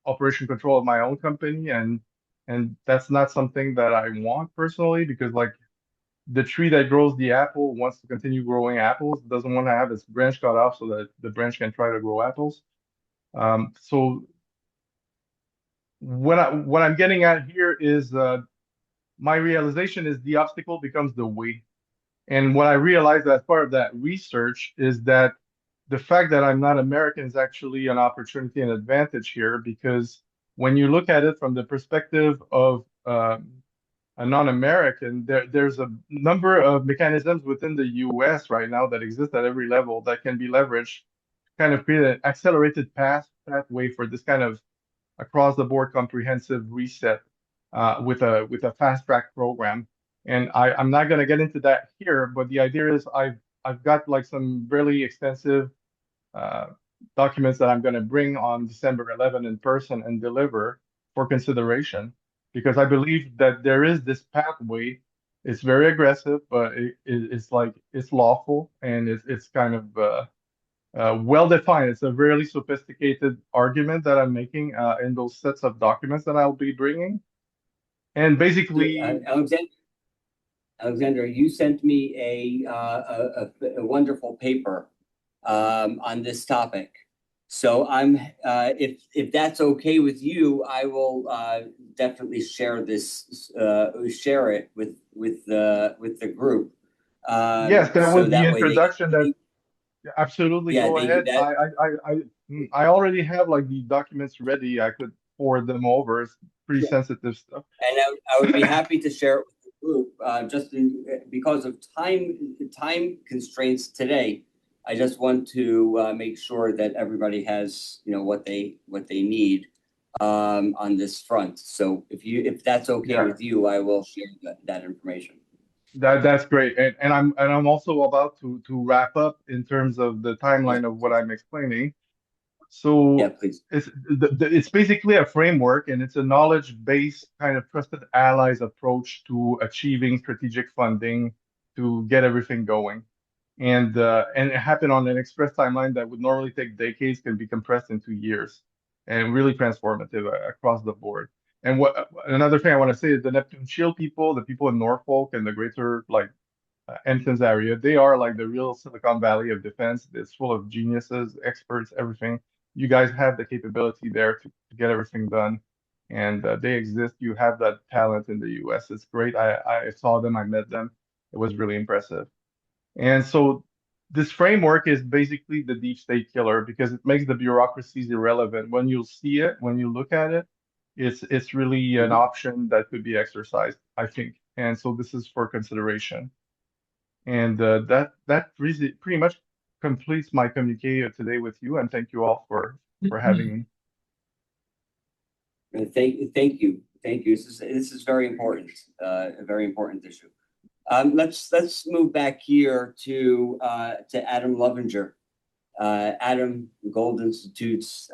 Speaker 5: operation control of my own company. And that's not something that I want personally, because like the tree that grows the apple wants to continue growing apples, doesn't want to have its branch cut off so that the branch can try to grow apples. So what I'm getting at here is my realization is the obstacle becomes the way. And what I realized as part of that research is that the fact that I'm not American is actually an opportunity and advantage here, because when you look at it from the perspective of a non-American, there's a number of mechanisms within the US right now that exist at every level that can be leveraged to kind of create an accelerated pathway for this kind of across-the-board comprehensive reset with a fast-track program. And I'm not going to get into that here, but the idea is I've got like some really extensive documents that I'm going to bring on December 11 in person and deliver for consideration, because I believe that there is this pathway. It's very aggressive, but it's like it's lawful and it's kind of well defined. It's a really sophisticated argument that I'm making in those sets of documents that I'll be bringing. And basically,
Speaker 1: Alexandre, you sent me a wonderful paper on this topic. So if that's okay with you, I will definitely share it with the group.
Speaker 5: Yes, that was the introduction. Absolutely,
Speaker 1: yeah,
Speaker 5: go ahead. I already have like the documents ready. I could forward them over. It's pretty sensitive stuff.
Speaker 1: And I would be happy to share it with the group. Just because of time constraints today, I just want to make sure that everybody has what they need on this front. So if that's okay with you, I will share that information.
Speaker 5: That's great, and I'm also about to wrap up in terms of the
Speaker 1: Yes,
Speaker 5: timeline of what I'm explaining.
Speaker 1: yeah,
Speaker 5: So
Speaker 1: please.
Speaker 5: it's basically a framework, and it's a knowledge-based kind of trusted allies approach to achieving strategic funding to get everything going. And it happened on an express timeline that would normally take decades, can be compressed into years, and really transformative across the board. And what another thing I want to say is the Neptune Shield people, the people in Norfolk and the greater like Ensigns area, they are like the real Silicon Valley of defense. It's full of geniuses, experts, everything. You guys have the capability there to get everything done, and they exist. You have that talent in the U.S. It's great. I saw them, I met them. It was really impressive. And so this framework is basically the deep state killer because it makes the bureaucracies irrelevant. When you see it, when you look at it, it's really an
Speaker 1: Mhm.
Speaker 5: option that could be exercised, I think. And so this is for consideration. And that pretty much completes my communique today with you. And thank you all for having me.
Speaker 1: Thank you. This is very important, a very important issue. Let's move back here to Adam Lovinger. Adam, the Gold Institute's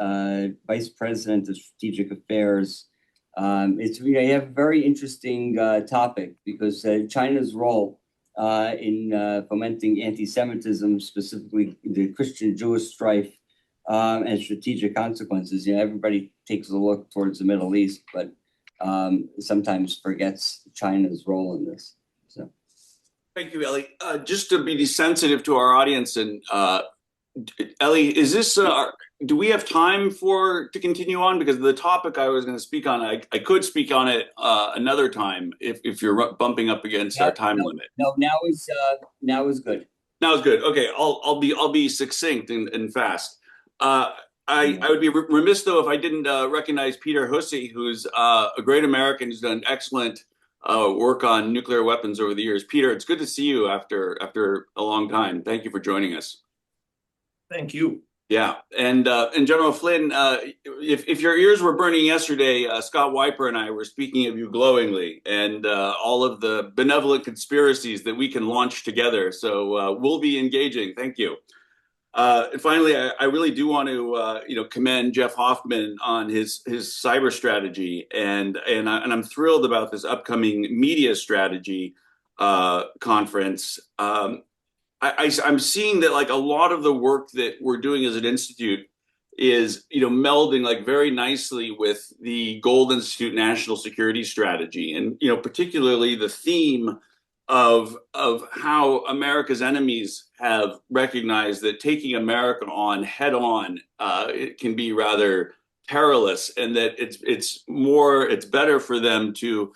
Speaker 1: Vice President of Strategic Affairs. You have a very interesting topic because China's role in fomenting anti-Semitism, specifically the Christian-Jewish strife, and strategic consequences. Everybody takes a look towards the Middle East, but sometimes forgets China's role in this. So,
Speaker 7: thank you, Ellie. Just to be sensitive to our audience, and Ellie, is this? Do we have time to continue on? Because the topic I was going to speak on, I could speak on it another time if you're bumping up against our time limit.
Speaker 1: No, now is good.
Speaker 7: Now is good. Okay, I'll be succinct and fast. I would be remiss though if I didn't recognize Peter Huessy, who's a great American who's done excellent work on nuclear weapons over the years. Peter, it's good to see you after a long time. Thank you for joining us.
Speaker 8: Thank you.
Speaker 7: Yeah, and General Flynn, if your ears were burning yesterday, Scott Weiper and I were speaking of you glowingly, and all of the benevolent conspiracies that we can launch together. So we'll be engaging. Thank you. And finally, I really do want to commend Jeff Hoffmann on his cyber strategy, and I'm thrilled about this upcoming media strategy conference. I'm seeing that like a lot of the work that we're doing as an institute is melding like very nicely with the Gold Institute National Security Strategy, and particularly the theme of how America's enemies have recognized that taking America on head on it can be rather perilous, and that it's better for them to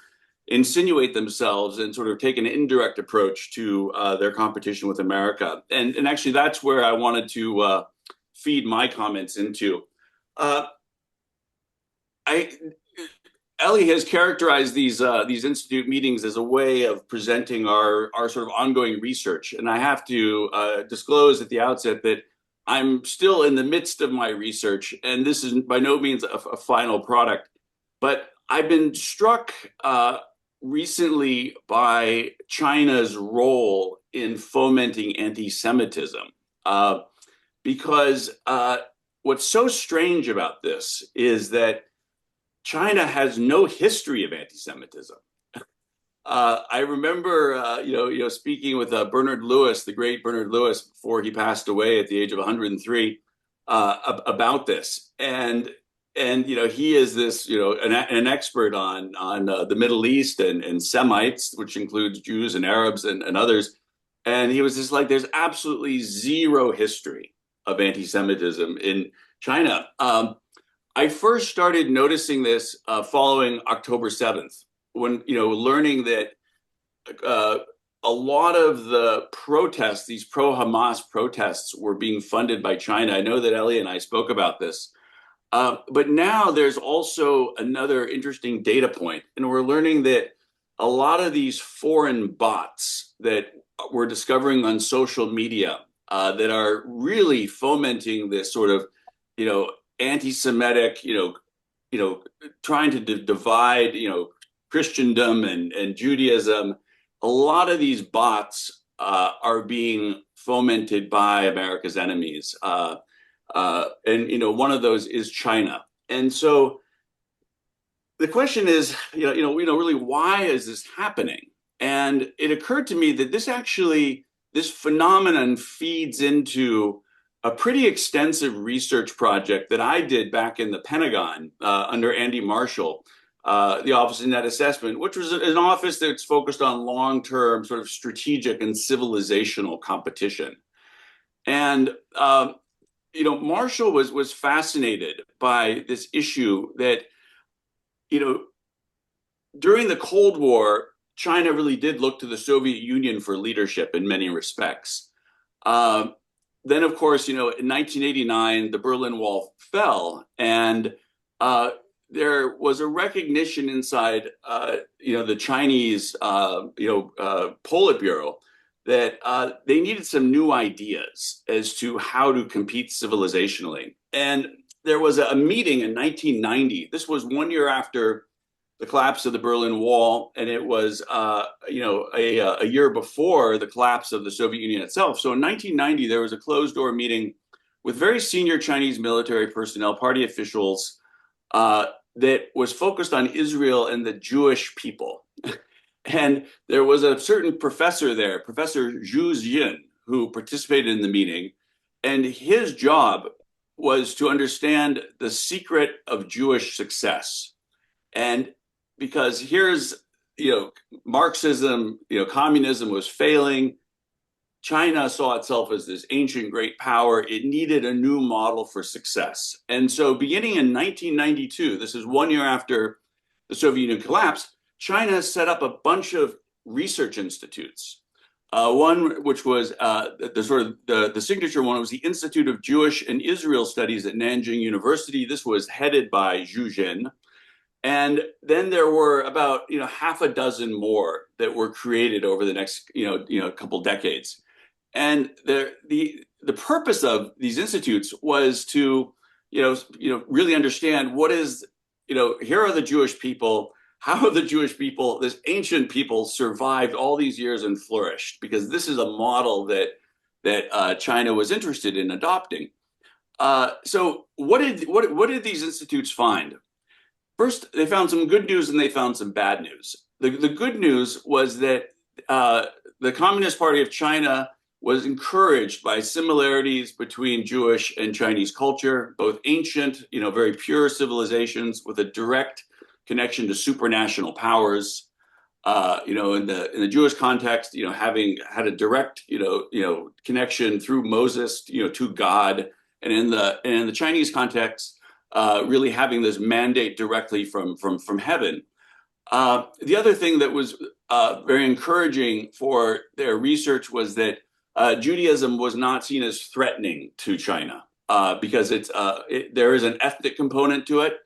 Speaker 7: insinuate themselves and sort of take an indirect approach to their competition with America. And actually, that's where I wanted to feed my comments into. Ellie has characterized these institute meetings as a way of presenting our sort of ongoing research, and I have to disclose at the outset that I'm still in the midst of my research, and this is by no means a final product. But I've been struck recently by China's role in fomenting anti-Semitism, because what's so strange about this is that China has no history of anti-Semitism. I remember, speaking with Bernard Lewis, the great Bernard Lewis, before he passed away at the age of 103, about this. And he is this, an expert on the Middle East and Semites, which includes Jews and Arabs and others. And he was just like, there's absolutely zero history of anti-Semitism in China. I first started noticing this following October 7th, when, learning that a lot of the protests, these pro-Hamas protests, were being funded by China. I know that Ellie and I spoke about this. But now there's also another interesting data point, and we're learning that a lot of these foreign bots that we're discovering on social media that are really fomenting this sort of, anti-Semitic, trying to divide, Christendom and Judaism, a lot of these bots are being fomented by America's enemies. And, one of those is China. And so the question is, really, why is this happening? And it occurred to me that this phenomenon feeds into a pretty extensive research project that I did back in the Pentagon under Andy Marshall, the Office of Net Assessment, which was an office that's focused on long-term sort of strategic and civilizational competition. And Marshall was fascinated by this issue that, during the Cold War, China really did look to the Soviet Union for leadership in many respects. Then, of course, in 1989, the Berlin Wall fell, and there was a recognition inside, the Chinese, Politburo that they needed some new ideas as to how to compete civilizationally. And there was a meeting in 1990. This was 1 year after the collapse of the Berlin Wall, and it was a year before the collapse of the Soviet Union itself. So in 1990, there was a closed-door meeting with very senior Chinese military personnel, party officials, that was focused on Israel and the Jewish people. And there was a certain professor there, Professor Zhu Jin, who participated in the meeting, and his job was to understand the secret of Jewish success. And because here's, Marxism, communism was failing. China saw itself as this ancient great power. It needed a new model for success. And so beginning in 1992, this is 1 year after the Soviet Union collapsed, China set up a bunch of research institutes. One, which was the signature one, was the Institute of Jewish and Israel Studies at Nanjing University. This was headed by Zhu Jin. And then there were about half a dozen more that were created over the next couple decades. And the purpose of these institutes was to really understand what is here are the Jewish people. How have the Jewish people, this ancient people, survived all these years and flourished? Because this is a model that China was interested in adopting. So what did these institutes find? First, they found some good news and they found some bad news. The good news was that the Communist Party of China was encouraged by similarities between Jewish and Chinese culture, both ancient, very pure civilizations with a direct connection to supranational powers. In the Jewish context, having had a direct, connection through Moses, to God, and in the Chinese context, really having this mandate directly from heaven. The other thing that was very encouraging for their research was that Judaism was not seen as threatening to China because there is an ethnic component to it,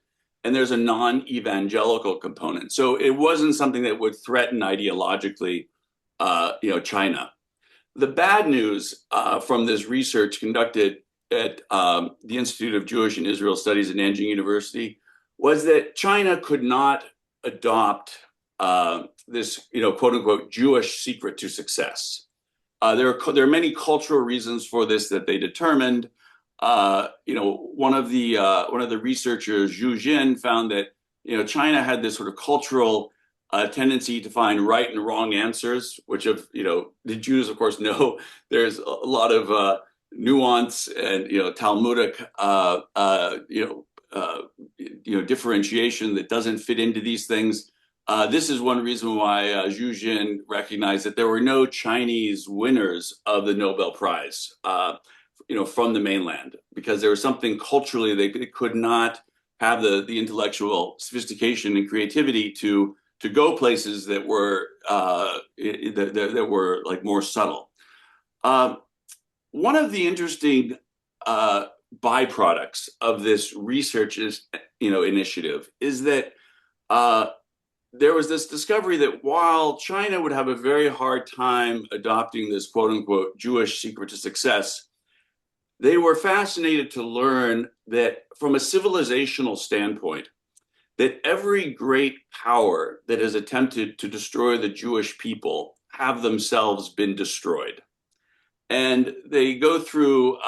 Speaker 7: and there's a non-evangelical component. So it wasn't something that would threaten ideologically, China. The bad news from this research conducted at the Institute of Jewish and Israel Studies at Nanjing University was that China could not adopt this, quote unquote, Jewish secret to success. There are many cultural reasons for this that they determined. One of the researchers, Zhu Jin, found that China had this sort of cultural tendency to find right and wrong answers, which the Jews, of course, know there's a lot of nuance and Talmudic differentiation that doesn't fit into these things. This is one reason why Zhu Jin recognized that there were no Chinese winners of the Nobel Prize, from the mainland, because there was something culturally they could not have the intellectual sophistication and creativity to go places that were that were like more subtle. One of the interesting byproducts of this research initiative is that there was this discovery that while China would have a very hard time adopting this quote unquote Jewish secret to success, they were fascinated to learn that from a civilizational standpoint, that every great power that has attempted to destroy the Jewish people have themselves been destroyed. And they go through,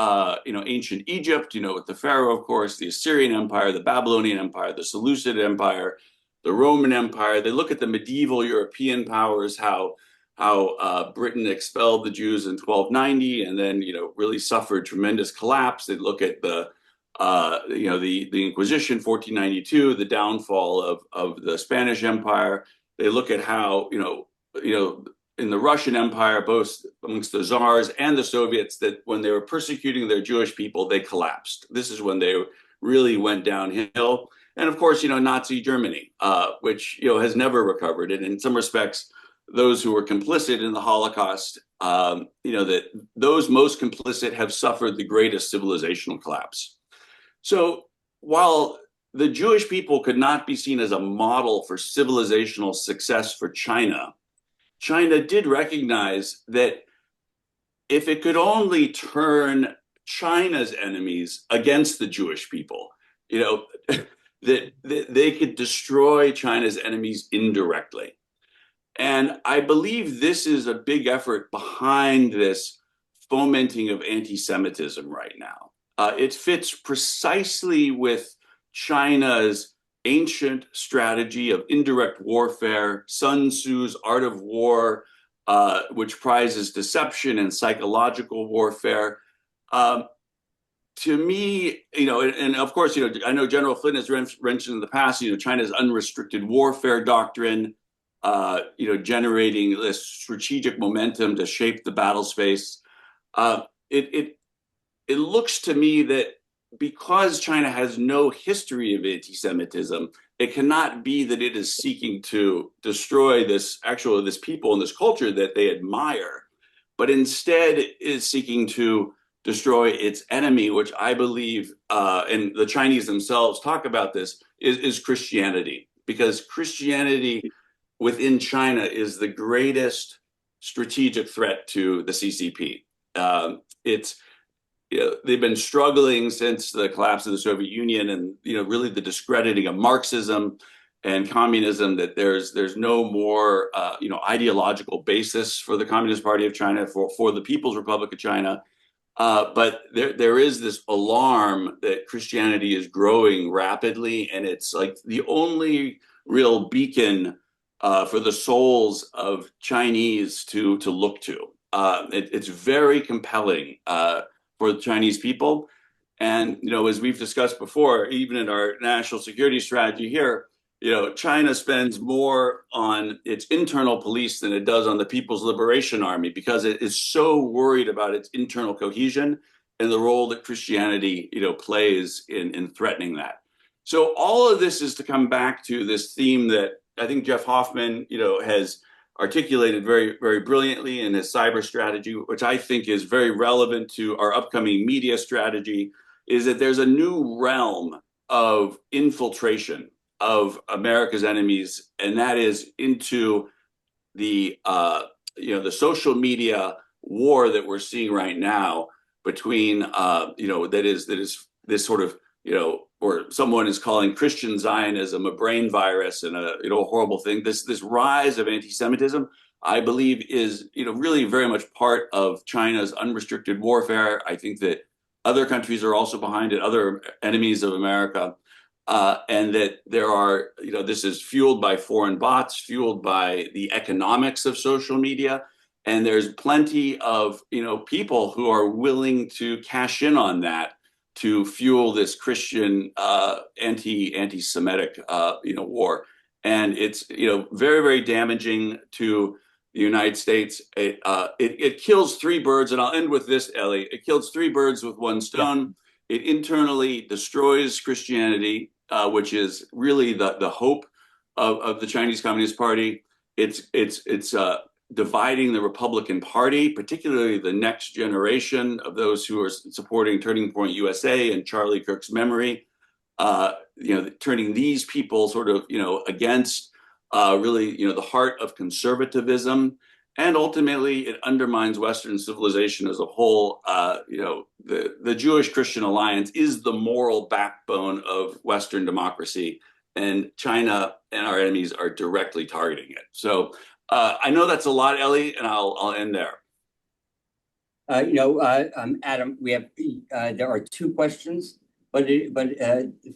Speaker 7: ancient Egypt, with the Pharaoh, of course, the Assyrian Empire, the Babylonian Empire, the Seleucid Empire, the Roman Empire. They look at the medieval European powers, how Britain expelled the Jews in 1290, and then really suffered tremendous collapse. They look at the Inquisition, 1492, the downfall of the Spanish Empire. They look at how in the Russian Empire, both amongst the czars and the Soviets, that when they were persecuting their Jewish people, they collapsed. This is when they really went downhill. And of course, Nazi Germany, which has never recovered. And in some respects, those who were complicit in the Holocaust, that those most complicit have suffered the greatest civilizational collapse. So while the Jewish people could not be seen as a model for civilizational success for China, China did recognize that if it could only turn China's enemies against the Jewish people, that they could destroy China's enemies indirectly. And I believe this is a big effort behind this fomenting of anti-Semitism right now. It fits precisely with China's ancient strategy of indirect warfare, Sun Tzu's Art of War, which prizes deception and psychological warfare. To me, and of course, I know General Flynn has mentioned in the past, China's unrestricted warfare doctrine, generating this strategic momentum to shape the battle space. It looks to me that because China has no history of anti-Semitism, it cannot be that it is seeking to destroy this people and this culture that they admire, but instead is seeking to destroy its enemy, which I believe, and the Chinese themselves talk about this, is Christianity, because Christianity within China is the greatest strategic threat to the CCP. They've been struggling since the collapse of the Soviet Union, and really the discrediting of Marxism and communism, that there's no more ideological basis for the Communist Party of China, for the People's Republic of China. But there is this alarm that Christianity is growing rapidly, and it's like the only real beacon for the souls of Chinese to look to. It's very compelling for the Chinese people. And, as we've discussed before, even in our national security strategy here, China spends more on its internal police than it does on the People's Liberation Army, because it is so worried about its internal cohesion and the role that Christianity, plays in threatening that. So all of this is to come back to this theme that I think Jeff Hoffmann, has articulated very, very brilliantly in his cyber strategy, which I think is very relevant to our upcoming media strategy, is that there's a new realm of infiltration of America's enemies, and that is into the social media war that we're seeing right now between that is this sort of or someone is calling Christian Zionism a brain virus and a horrible thing. This rise of anti-Semitism, I believe, is really very much part of China's unrestricted warfare. I think that other countries are also behind it, other enemies of America, and that there are this is fueled by foreign bots, fueled by the economics of social media, and there's plenty of people who are willing to cash in on that to fuel this Christian anti-Semitic war, and it's very, very damaging to the United States. It kills three birds, and I'll end with this, Ellie. It kills three birds with one stone. Yeah. It internally destroys Christianity, which is really the hope of the Chinese Communist Party. It's dividing the Republican Party, particularly the next generation of those who are supporting Turning Point USA and Charlie Kirk's memory, turning these people sort of, against really, the heart of conservatism. And ultimately, it undermines Western civilization as a whole. The Jewish-Christian alliance is the moral backbone of Western democracy, and China and our enemies are directly targeting it. So I know that's a lot, Ellie, and I'll end there.
Speaker 1: Adam, we have there are two questions, but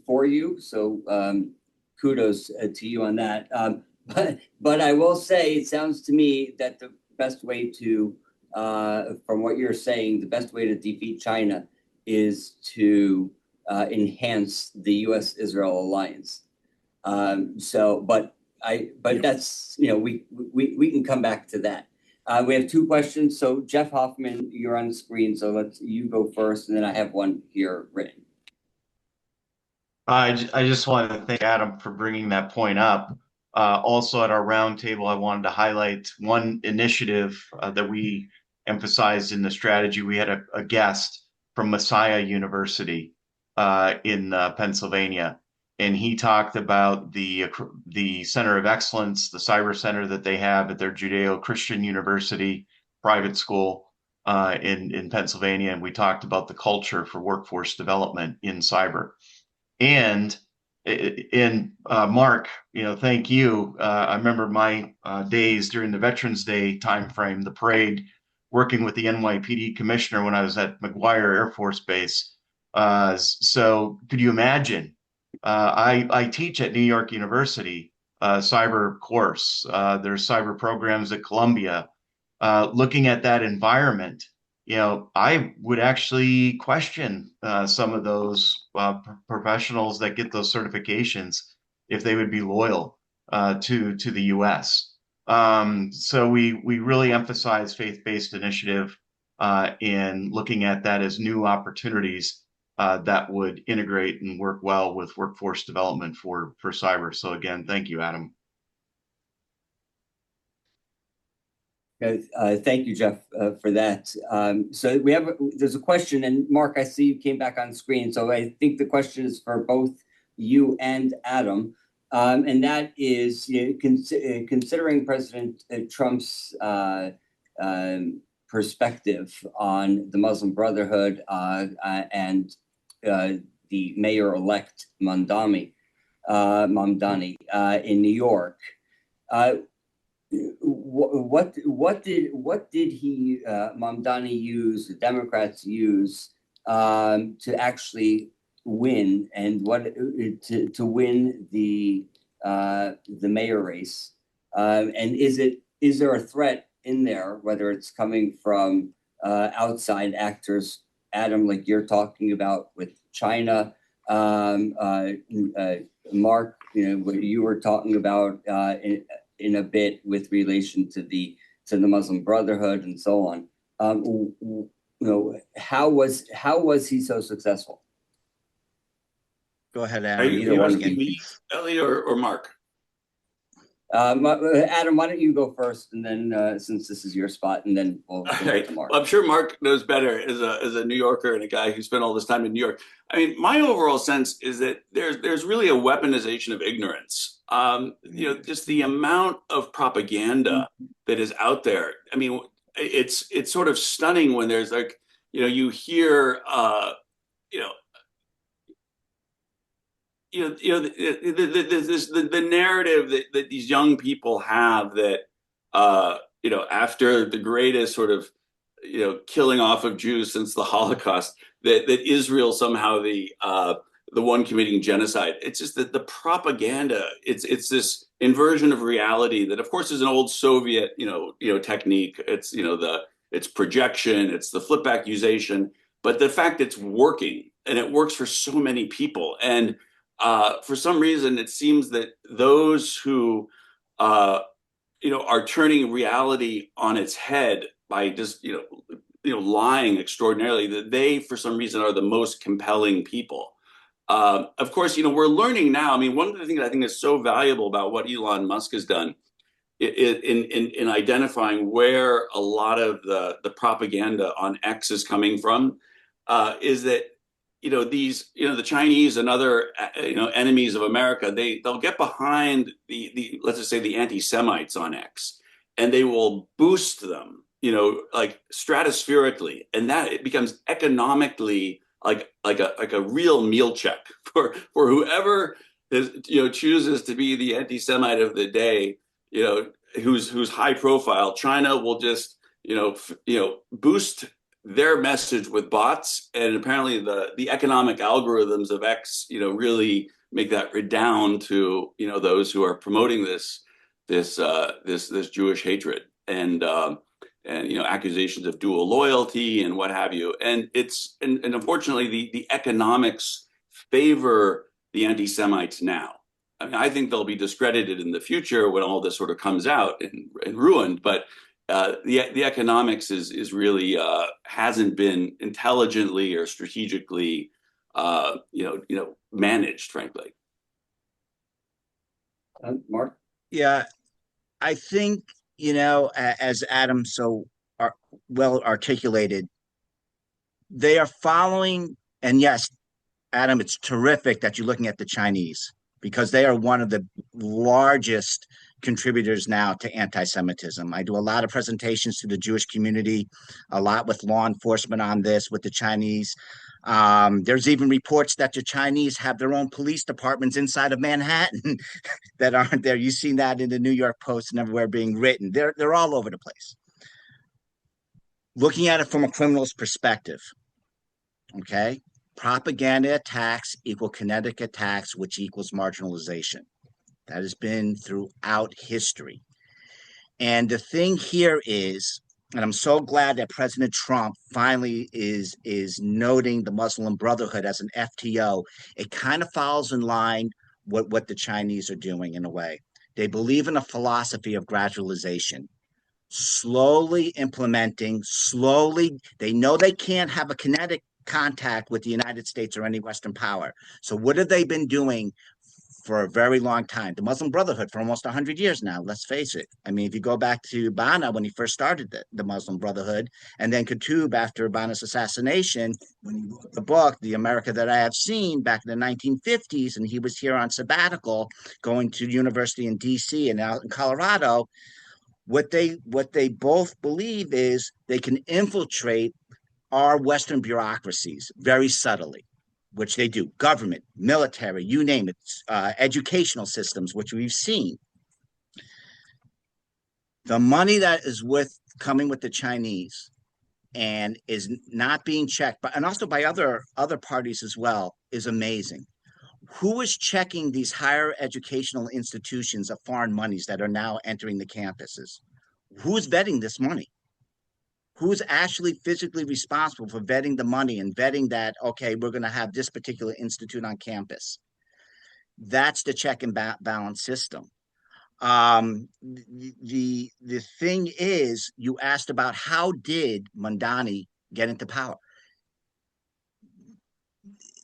Speaker 1: for you, so kudos to you on that. But I will say, it sounds to me that the best way to, from what you're saying, the best way to defeat China is to enhance the U.S.-Israel alliance. But that's, we can come back to that. We have two questions. So Jeff Hoffmann, you're on the screen. So you go first, and then I have one here written.
Speaker 3: I just wanted to thank Adam for bringing that point up. Also at our roundtable, I wanted to highlight one initiative that we emphasized in the strategy. We had a guest from Messiah University in Pennsylvania, and he talked about the Center of Excellence, the Cyber Center that they have at their Judeo-Christian University private school in Pennsylvania, and we talked about the culture for workforce development in cyber. And Marc, thank you. I remember my days during the Veterans Day timeframe, the parade, working with the NYPD commissioner when I was at McGuire Air Force Base. So could you imagine? I teach at New York University cyber course. There's cyber programs at Columbia. Looking at that environment, I would actually question some of those professionals that get those certifications if they would be loyal to the U.S. So we really emphasize faith-based initiative in looking at that as new opportunities that would integrate and work well with workforce development for cyber. So again, thank you, Adam.
Speaker 1: Thank you, Jeff, for that. So there's a question, and Marc, I see you came back on screen. So I think the question is for both you and Adam, and that is, considering President Trump's perspective on the Muslim Brotherhood and the mayor-elect Mamdani in New York. What did he Mamdani use, the Democrats use to actually win, and to win the mayor race? And is there a threat in there, whether it's coming from outside actors, Adam, like you're talking about with China, Marc, what you were talking about in a bit with relation to the Muslim Brotherhood and so on. How was he so successful?
Speaker 2: Go ahead, Adam.
Speaker 7: Are you asking me, Ellie, or Marc?
Speaker 1: Adam, why don't you go first, and then since this is your spot, and then we'll go to Marc.
Speaker 7: Well, I'm sure Marc knows better as a New Yorker and a guy who spent all this time in New York. I mean, my overall sense is that there's really a weaponization of ignorance. Just the amount of propaganda that is out there. I mean, it's sort of stunning when there's you hear the narrative that these young people have that after the greatest sort of killing off of Jews since the Holocaust, that Israel somehow the one committing genocide. It's just that the propaganda. It's this inversion of reality that, of course, is an old Soviet technique. It's it's projection. It's the flip accusation. But the fact it's working, and it works for so many people, and for some reason, it seems that those who, are turning reality on its head by just, lying extraordinarily, that they, for some reason, are the most compelling people. Of course, we're learning now. I mean, one of the things I think is so valuable about what Elon Musk has done in identifying where a lot of the propaganda on X is coming from is that these the Chinese and other enemies of America, they'll get behind the let's just say the anti-Semites on X, and they will boost them like stratospherically, and that it becomes economically like a real meal check for whoever is chooses to be the anti-Semite of the day. who's high profile, China will just boost their message with bots, and apparently the economic algorithms of X really make that redound to those who are promoting this Jewish hatred and accusations of dual loyalty and what have you. And unfortunately the economics favor the anti-Semites now. I mean, I think they'll be discredited in the future when all this sort of comes out and ruined. But the economics is really hasn't been intelligently or strategically managed, frankly.
Speaker 1: Marc?
Speaker 2: Yeah, I think, as Adam so well articulated, they are following, and yes, Adam, it's terrific that you're looking at the Chinese, because they are one of the largest contributors now to anti-Semitism. I do a lot of presentations to the Jewish community, a lot with law enforcement on this, with the Chinese. There's even reports that the Chinese have their own police departments inside of Manhattan that aren't there. You've seen that in the New York Post and everywhere being written. They're all over the place. Looking at it from a criminal's perspective, okay? Propaganda attacks equal kinetic attacks, which equals marginalization. That has been throughout history. And the thing here is, and I'm so glad that President Trump finally is noting the Muslim Brotherhood as an FTO. It kind of follows in line what the Chinese are doing in a way. They believe in a philosophy of gradualization, slowly implementing, they know they can't have a kinetic contact with the United States or any Western power. So what have they been doing for a very long time? The Muslim Brotherhood for almost 100 years now, let's face it. I mean, if you go back to Banna when he first started the Muslim Brotherhood, and then Qutb after Banna's assassination, when you look at the book, The America That I Have Seen, back in the 1950s, and he was here on sabbatical, going to university in DC and out in Colorado, what they both believe is they can infiltrate our Western bureaucracies very subtly, which they do. Government, military, you name it, educational systems, which we've seen. The money that is coming with the Chinese and is not being checked, and also by other parties as well, is amazing. Who is checking these higher educational institutions of foreign monies that are now entering the campuses? Who's vetting this money? Who's actually physically responsible for vetting the money and vetting that, okay, we're going to have this particular institute on campus? That's the check and balance system. The thing is, you asked about how did Mandani get into power?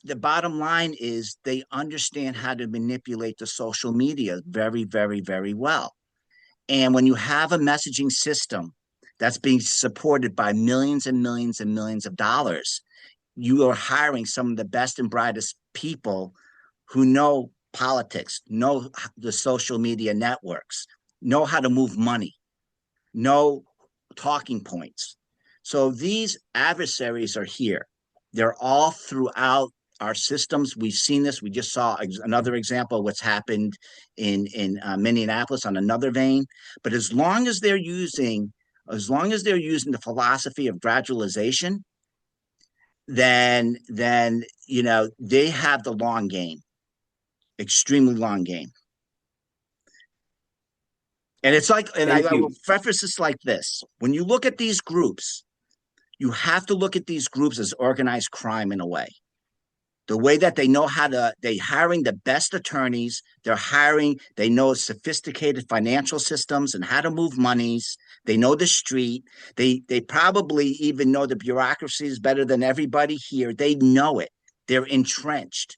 Speaker 2: The bottom line is they understand how to manipulate the social media very, very, very well. And when you have a messaging system that's being supported by millions and millions and millions of dollars, you are hiring some of the best and brightest people who know politics, know the social media networks, know how to move money, know talking points. So these adversaries are here. They're all throughout our systems. We've seen this. We just saw another example of what's happened in Minneapolis on another vein. But as long as they're using the philosophy of gradualization, then they have the long game, extremely long game. And it's like, and I will preface this like this: when you look at these groups, you have to look at these groups as organized crime in a way. The way that they know they're hiring the best attorneys, they know sophisticated financial systems and how to move monies. They know the street. They probably even know the bureaucracies better than everybody here. They know it. They're entrenched.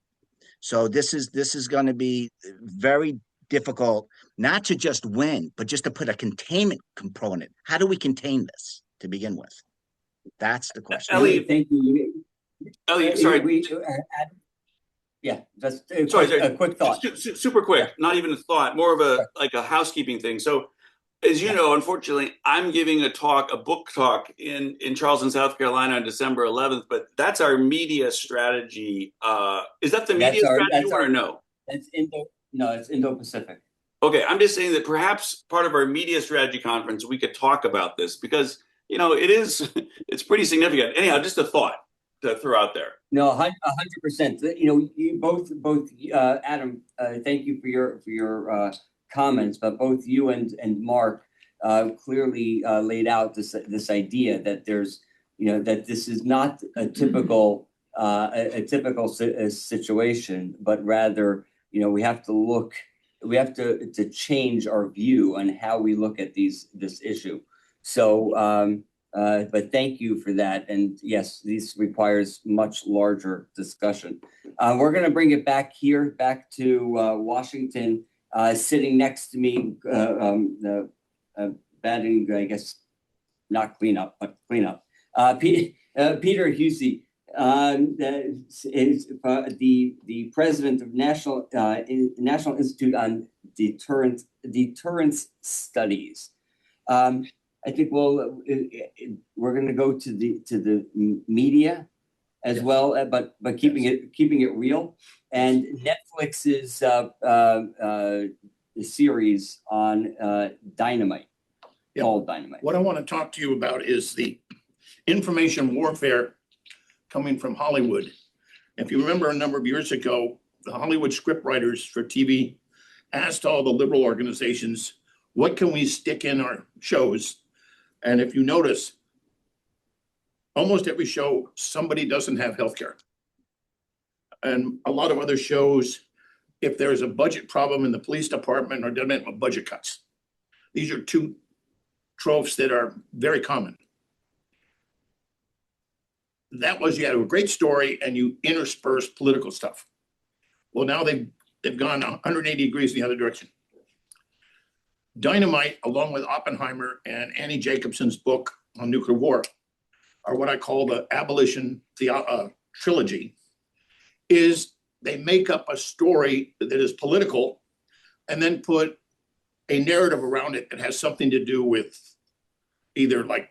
Speaker 2: So this is going to be very difficult, not to just win, but just to put a containment component. How do we contain this to begin with? That's the question.
Speaker 7: Elliot,
Speaker 1: thank you.
Speaker 7: Elliot, sorry.
Speaker 1: Just
Speaker 7: sorry,
Speaker 1: a quick thought.
Speaker 7: Super quick, not even a thought, more of a housekeeping thing. So, as you know, unfortunately, I'm giving a book talk in Charleston, South Carolina on December 11th, but that's our media strategy. Is that the media strategy or no?
Speaker 1: It's Indo-Pacific.
Speaker 7: Okay, I'm just saying that perhaps part of our media strategy conference, we could talk about this because, it's pretty significant. Anyhow, just a thought to throw out there.
Speaker 1: No, 100%. You both, Adam, thank you for your comments, but both you and Mark clearly laid out this idea that there's, that this is not a typical situation, but rather, we have to change our view on how we look at this issue. So, but thank you for that. And yes, this requires much larger discussion. We're going to bring it back to Washington, sitting next to me, batting, I guess, not cleanup, but cleanup. Peter Huessy is the president of National Institute on Deterrence Studies. I think we're going to go to the media as well, but keeping it real. And Netflix's series on dynamite, called Dynamite.
Speaker 8: What I want to talk to you about is the information warfare coming from Hollywood. If you remember a number of years ago, the Hollywood scriptwriters for TV asked all the liberal organizations, what can we stick in our shows? And if you notice, almost every show, somebody doesn't have healthcare. And a lot of other shows, if there's a budget problem in the police department or doesn't have budget cuts. These are two tropes that are very common. That was, you had a great story and you interspersed political stuff. Well, now they've gone 180 degrees in the other direction. Dynamite, along with Oppenheimer and Annie Jacobson's book on nuclear war, are what I call the abolition trilogy, is they make up a story that is political and then put a narrative around it that has something to do with either like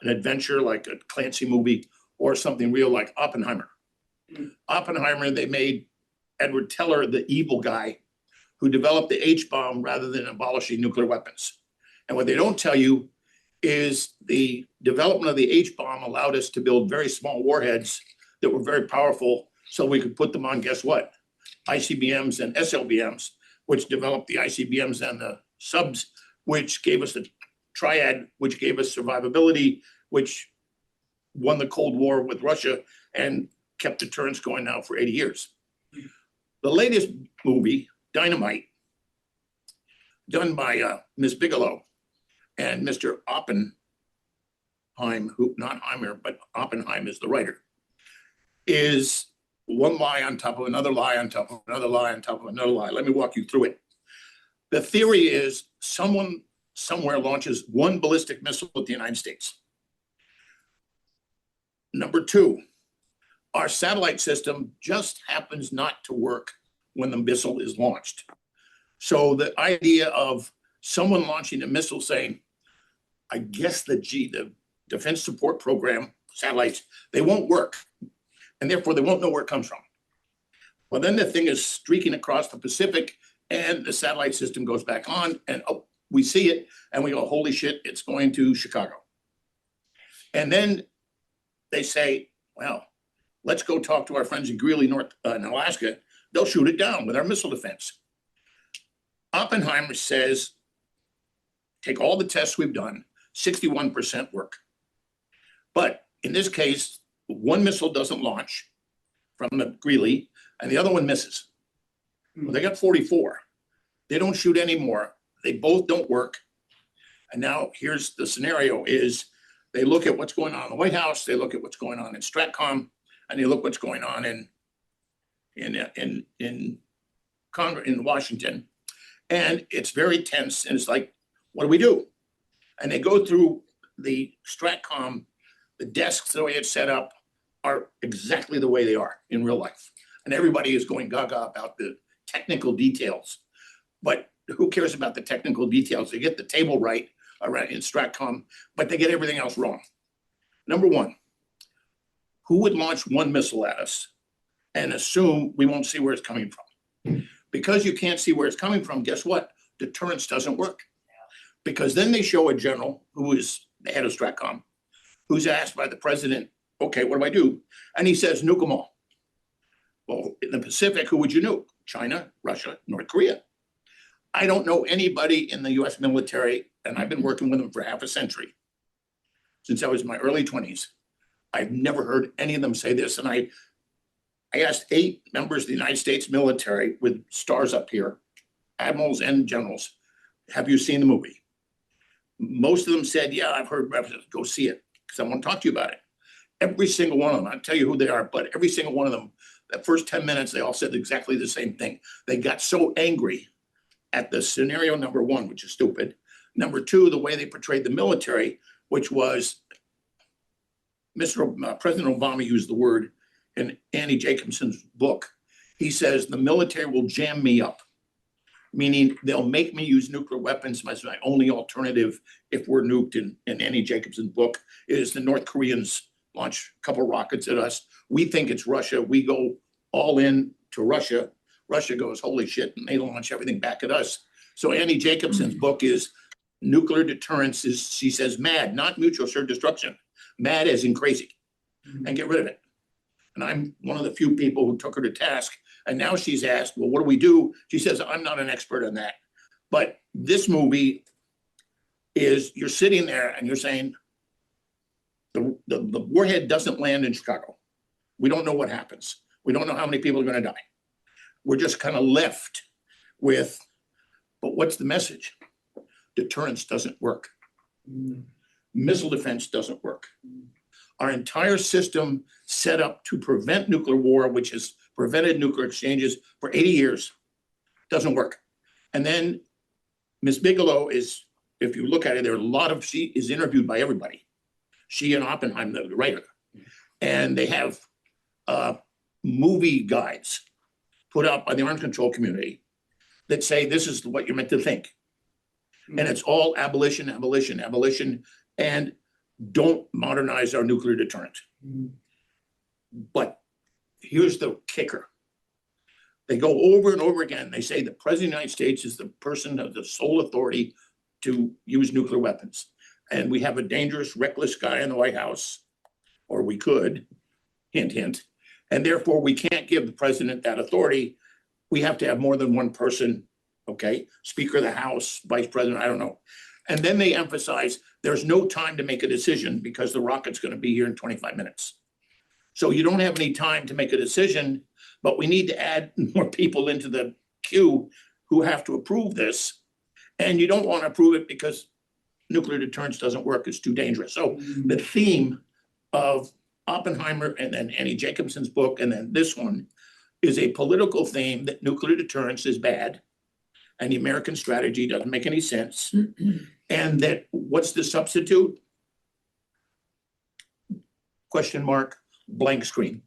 Speaker 8: an adventure, like a Clancy movie, or something real like Oppenheimer. Oppenheimer, they made Edward Teller the evil guy who developed the H-bomb rather than abolishing nuclear weapons. And what they don't tell you is the development of the H-bomb allowed us to build very small warheads that were very powerful so we could put them on, guess what? ICBMs and SLBMs, which developed the ICBMs and the subs, which gave us the triad, which gave us survivability, which won the Cold War with Russia and kept deterrence going now for 80 years. The latest movie, Dynamite, done by Ms. Bigelow and Mr. Oppenheim, who, not Heimer, but Oppenheim is the writer, is one lie on top of another lie on top of another lie on top of another lie. Let me walk you through it. The theory is someone somewhere launches one ballistic missile at the United States. Number two, our satellite system just happens not to work when the missile is launched. So the idea of someone launching a missile saying, I guess the Defense Support Program satellites, they won't work. And therefore they won't know where it comes from. Well, then the thing is streaking across the Pacific and the satellite system goes back on and we see it and we go, holy shit, it's going to Chicago. And then they say, well, let's go talk to our friends in Greeley, in Alaska. They'll shoot it down with our missile defense. Oppenheimer says, take all the tests we've done, 61% work. But in this case, one missile doesn't launch from the Greeley and the other one misses. Well, they got 44. They don't shoot anymore. They both don't work. And now here's the scenario is they look at what's going on in the White House, they look at what's going on in Stratcom, and they look what's going on in Congress, in Washington. And it's very tense. And it's like, what do we do? And they go through the Stratcom, the desks, the way it's set up are exactly the way they are in real life. And everybody is going gaga about the technical details. But who cares about the technical details? They get the table right around in Stratcom, but they get everything else wrong. Number one, who would launch one missile at us and assume we won't see where it's coming from? Because you can't see where it's coming from, guess what? deterrence doesn't work. Because then they show a general who is the head of Stratcom, who's asked by the president, okay, what do I do? And he says, nuke them all. Well, in the Pacific, who would you nuke? China, Russia, North Korea. I don't know anybody in the US military, and I've been working with them for half a century, since I was in my early 20s. I've never heard any of them say this. And I asked 8 members of the United States military with stars up here, admirals and generals, have you seen the movie? Most of them said, yeah, I've heard references, go see it, because I want to talk to you about it. Every single one of them, I'll tell you who they are, but every single one of them, the first 10 minutes, they all said exactly the same thing. They got so angry at the scenario number 1, which is stupid. Number 2, the way they portrayed the military, which was President Obama used the word in Annie Jacobson's book. He says, the military will jam me up, meaning they'll make me use nuclear weapons as my only alternative if we're nuked. In Annie Jacobson's book is the North Koreans launch a couple rockets at us. We think it's Russia. We go all in to Russia. Russia goes, holy shit, and they launch everything back at us. So Annie Jacobson's book is nuclear deterrence is, she says, mad, not mutual assured destruction. Mad as in crazy, and get rid of it. And I'm one of the few people who took her to task. And now she's asked, well, what do we do? She says, I'm not an expert on that. But this movie is, you're sitting there and you're saying, the warhead doesn't land in Chicago. We don't know what happens. We don't know how many people are going to die. We're just kind of left with, but what's the message? Deterrence doesn't work. Missile defense doesn't work. Our entire system set up to prevent nuclear war, which has prevented nuclear exchanges for 80 years, doesn't work. And then Ms. Bigelow is, if you look at it, there are a lot of, she is interviewed by everybody. She and Oppenheimer, the writer. And they have movie guides put out by the arms control community that say this is what you're meant to think. And it's all abolition, abolition, abolition, and don't modernize our nuclear deterrent. But here's the kicker. They go over and over again. They say the president of the United States is the person of the sole authority to use nuclear weapons. And we have a dangerous, reckless guy in the White House, or we could, hint, hint. And therefore, we can't give the president that authority. We have to have more than one person, okay? Speaker of the House, vice president, I don't know. And then they emphasize there's no time to make a decision because the rocket's going to be here in 25 minutes. So you don't have any time to make a decision, but we need to add more people into the queue who have to approve this. And you don't want to approve it because nuclear deterrence doesn't work. It's too dangerous. So the theme of Oppenheimer and then Annie Jacobson's book and then this one is a political theme that nuclear deterrence is bad and the American strategy doesn't make any sense. And that what's the substitute? Question mark, blank screen.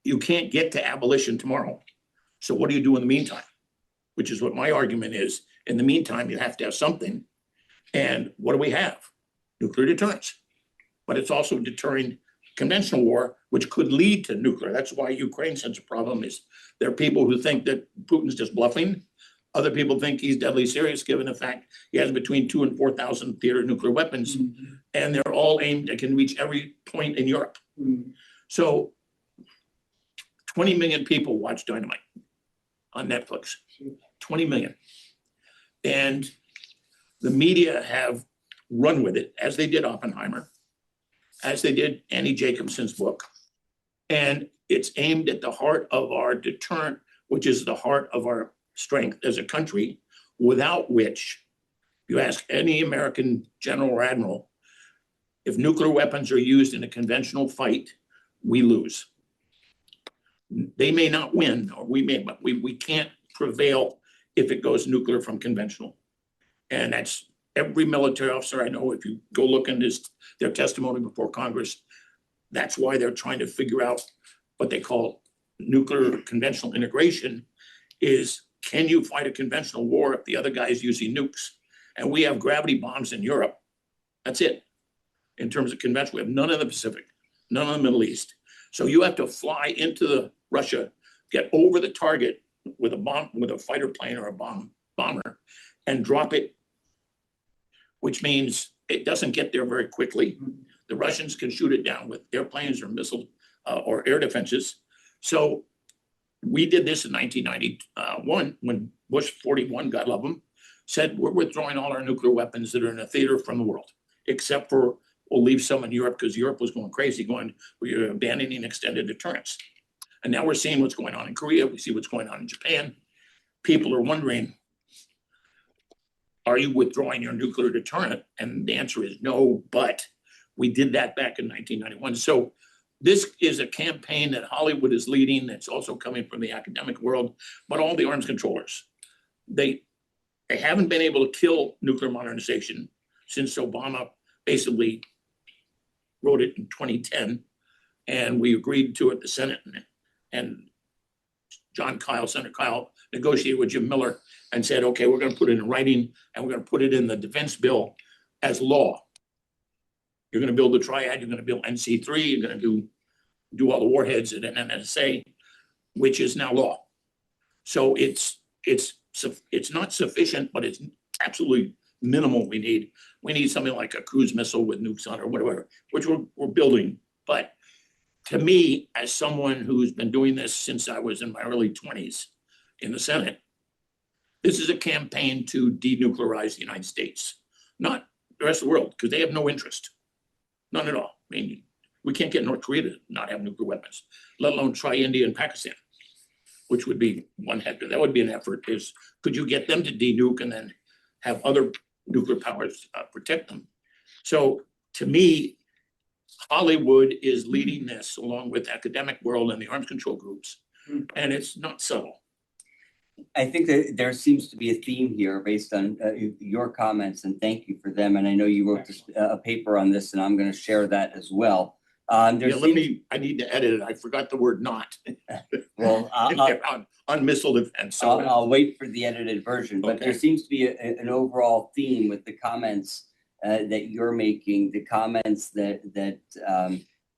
Speaker 8: You can't get to abolition tomorrow. So what do you do in the meantime? Which is what my argument is. In the meantime, you have to have something. And what do we have? Nuclear deterrence. But it's also deterring conventional war, which could lead to nuclear. That's why Ukraine such a problem is there are people who think that Putin's just bluffing. Other people think he's deadly serious, given the fact he has between 2,000 and 4,000 theater nuclear weapons, and they're all aimed and can reach every point in Europe. So 20 million people watch Dynamite on Netflix, 20 million. And the media have run with it, as they did Oppenheimer, as they did Annie Jacobson's book. And it's aimed at the heart of our deterrent, which is the heart of our strength as a country, without which, you ask any American general or admiral, if nuclear weapons are used in a conventional fight, we lose. They may not win, or we may, but we can't prevail if it goes nuclear from conventional. And that's every military officer I know, if you go look into their testimony before Congress, that's why they're trying to figure out what they call nuclear conventional integration is, can you fight a conventional war if the other guy is using nukes? And we have gravity bombs in Europe. That's it. In terms of conventional, we have none in the Pacific, none in the Middle East. So you have to fly into Russia, get over the target with a bomb, with a fighter plane or a bomb bomber and drop it, which means it doesn't get there very quickly. The Russians can shoot it down with airplanes or missile or air defenses. So we did this in 1991 when Bush 41, God love him, said we're withdrawing all our nuclear weapons that are in a theater from the world, except for we'll leave some in Europe because Europe was going crazy, going, we're abandoning extended deterrence. And now we're seeing what's going on in Korea. We see what's going on in Japan. People are wondering, are you withdrawing your nuclear deterrent? And the answer is no, but we did that back in 1991. So this is a campaign that Hollywood is leading. That's also coming from the academic world, but all the arms controllers. They haven't been able to kill nuclear modernization since Obama basically wrote it in 2010, and we agreed to it, the Senate, and Senator Kyle negotiated with Jim Miller and said, okay, we're going to put it in writing and we're going to put it in the defense bill as law. You're going to build the triad, you're going to build NC3, you're going to do all the warheads at NNSA, which is now law. So it's not sufficient, but it's absolutely minimal we need. We need something like a cruise missile with nukes on or whatever, which we're building. But to me, as someone who's been doing this since I was in my early 20s in the Senate, this is a campaign to denuclearize the United States, not the rest of the world, because they have no interest, none at all. I mean, we can't get North Korea to not have nuclear weapons, let alone try India and Pakistan, which would be one heck. That would be an effort. Is could you get them to denuke and then have other nuclear powers protect them? So to me, Hollywood is leading this along with academic world and the arms control groups, and it's not subtle.
Speaker 1: I think that there seems to be a theme here based on your comments, and thank you for them. And I know you wrote a paper on this, and I'm going to share that as well.
Speaker 8: I need to edit it. I forgot the word "not."
Speaker 1: Well,
Speaker 8: on missile defense. So
Speaker 1: I'll wait for the edited version. But there seems to be an overall theme with the comments that you're making, the comments that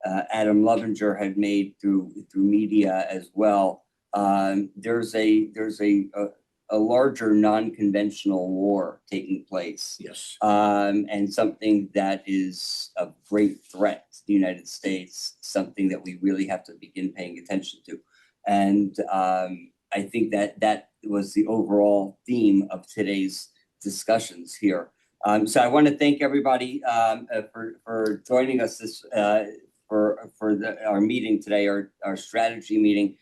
Speaker 1: Adam Lovinger had made through media as well. There's a larger non-conventional war taking place.
Speaker 8: Yes.
Speaker 1: And something that is a great threat to the United States, something that we really have to begin paying attention to. And I think that was the overall theme of today's discussions here. So I want to thank everybody for joining us for our meeting today, our strategy meeting.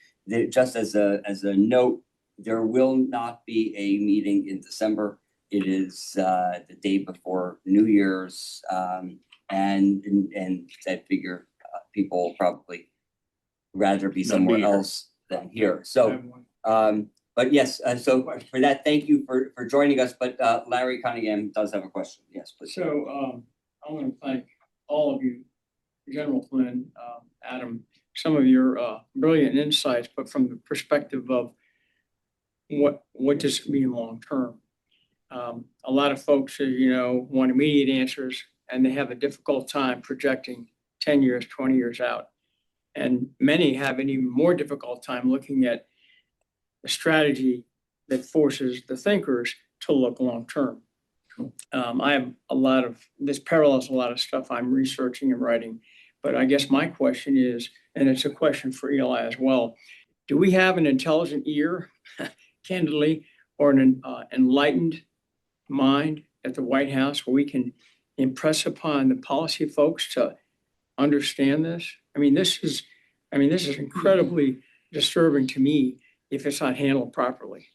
Speaker 1: Just as a note, there will not be a meeting in December. It is the day before New Year's, and I figure people will probably rather be somewhere else than here. So, but yes, so for that, thank you for joining us. But Larry Cunningham does have a question. Yes, please.
Speaker 4: So I want to thank all of you, General Flynn, Adam, some of your brilliant insights, but from the perspective of what does it mean long term? A lot of folks, want immediate answers, and they have a difficult time projecting 10 years, 20 years out. And many have an even more difficult time looking at a strategy that forces the thinkers to look long term. I have this parallels a lot of stuff I'm researching and writing, but I guess my question is, and it's a question for Eli as well, do we have an intelligent ear, candidly, or an enlightened mind at the White House where we can impress upon the policy folks to understand this? This is incredibly disturbing to me if it's not handled properly.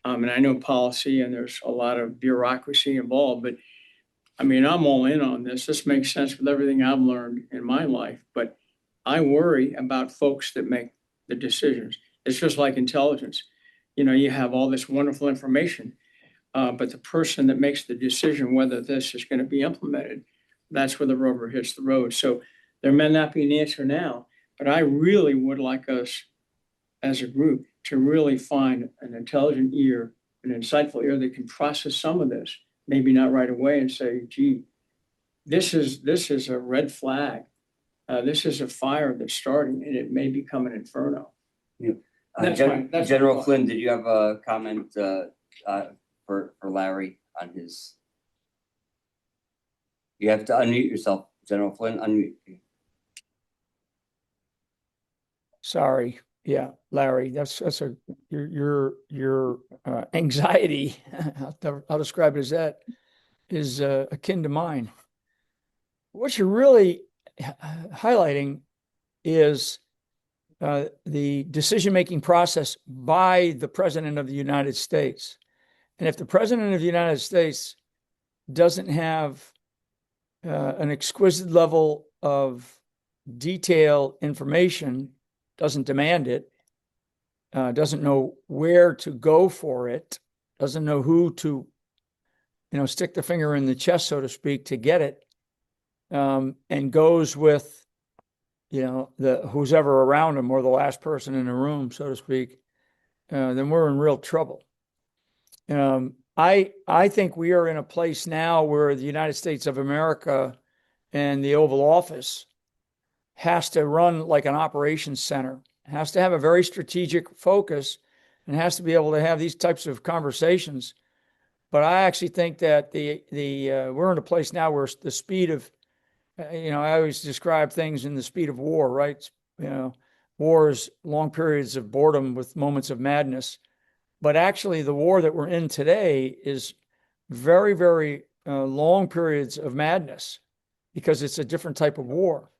Speaker 4: And I know policy and there's a lot of bureaucracy involved, but I'm all in on this. This makes sense with everything I've learned in my life, but I worry about folks that make the decisions. It's just like intelligence. You have all this wonderful information, but the person that makes the decision whether this is going to be implemented, that's where the rubber hits the road. So there may not be an answer now, but I really would like us as a group to really find an intelligent ear, an insightful ear that can process some of this, maybe not right away and say, gee, this is a red flag. This is a fire that's starting and it may become an inferno.
Speaker 1: Yeah. General Flynn, did you have a comment for Larry on his. You have to unmute yourself, General Flynn. Unmute. Sorry.
Speaker 4: Yeah, Larry, that's your anxiety. I'll describe it as that is akin to mine. What you're really highlighting is the decision-making process by the President of the United States. And if the President of the United States doesn't have an exquisite level of detailed information, doesn't demand it, doesn't know where to go for it, doesn't know who to, stick the finger in the chest, so to speak, to get it, and goes with, who's ever around him or the last person in the room, so to speak, then we're in real trouble. I think we are in a place now where the United States of America and the Oval Office has to run like an operations center, has to have a very strategic focus, and has to be able to have these types of conversations. But I actually think that we're in a place now where the speed of, I always describe things in the speed of war, right? War is long periods of boredom with moments of madness. But actually, the war that we're in today is very, very long periods of madness because it's a different type of war.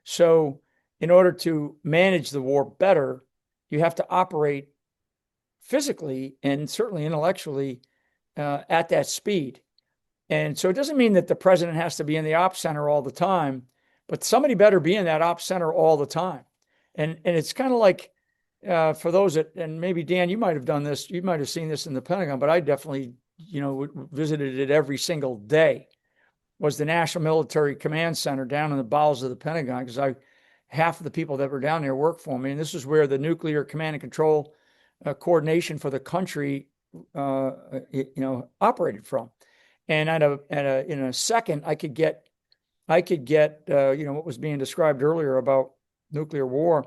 Speaker 4: So in order to manage the war better, you have to operate physically and certainly intellectually at that speed. And so it doesn't mean that the president has to be in the ops center all the time, but somebody better be in that ops center all the time. And it's kind of like, for those that, and maybe Dan, you might have done this, you might have seen this in the Pentagon, but I definitely, visited it every single day, was the National Military Command Center down in the bowels of the Pentagon, because half of the people that were down there worked for me. And this is where the nuclear command and control coordination for the country, operated from. And in a second, I could get, what was being described earlier about nuclear war.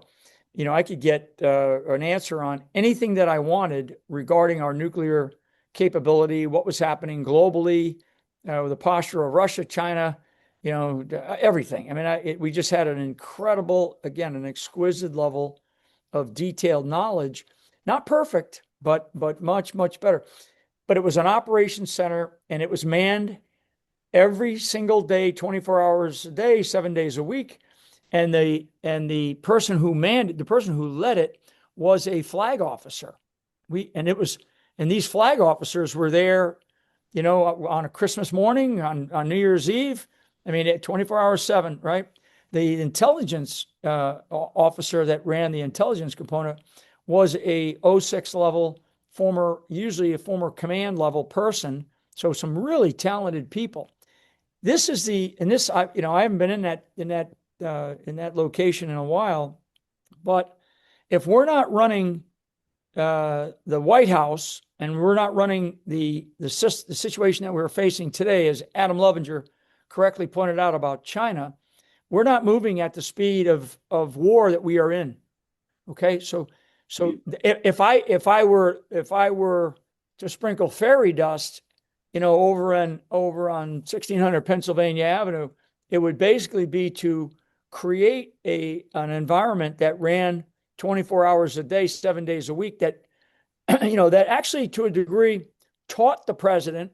Speaker 4: I could get an answer on anything that I wanted regarding our nuclear capability, what was happening globally, the posture of Russia, China, everything. I mean, we just had an incredible, again, an exquisite level of detailed knowledge. Not perfect, but much, much better. But it was an operations center, and it was manned every single day, 24 hours a day, 7 days a week. And the person who manned it, the person who led it, was a flag officer. And these flag officers were there, on a Christmas morning, on New Year's Eve. I mean, 24 hours, 7, right? The intelligence officer that ran the intelligence component was a 06 level usually a former command level person. So some really talented people. I haven't been in that location in a while, but if we're not running the White House and we're not running the situation that we're facing today, as Adam Lovinger correctly pointed out about China, we're not moving at the speed of war that we are in. Okay, so if I were to sprinkle fairy dust, over on 1600 Pennsylvania Avenue, it would basically be to create an environment that ran 24 hours a day, 7 days a week, that that actually to a degree taught the president,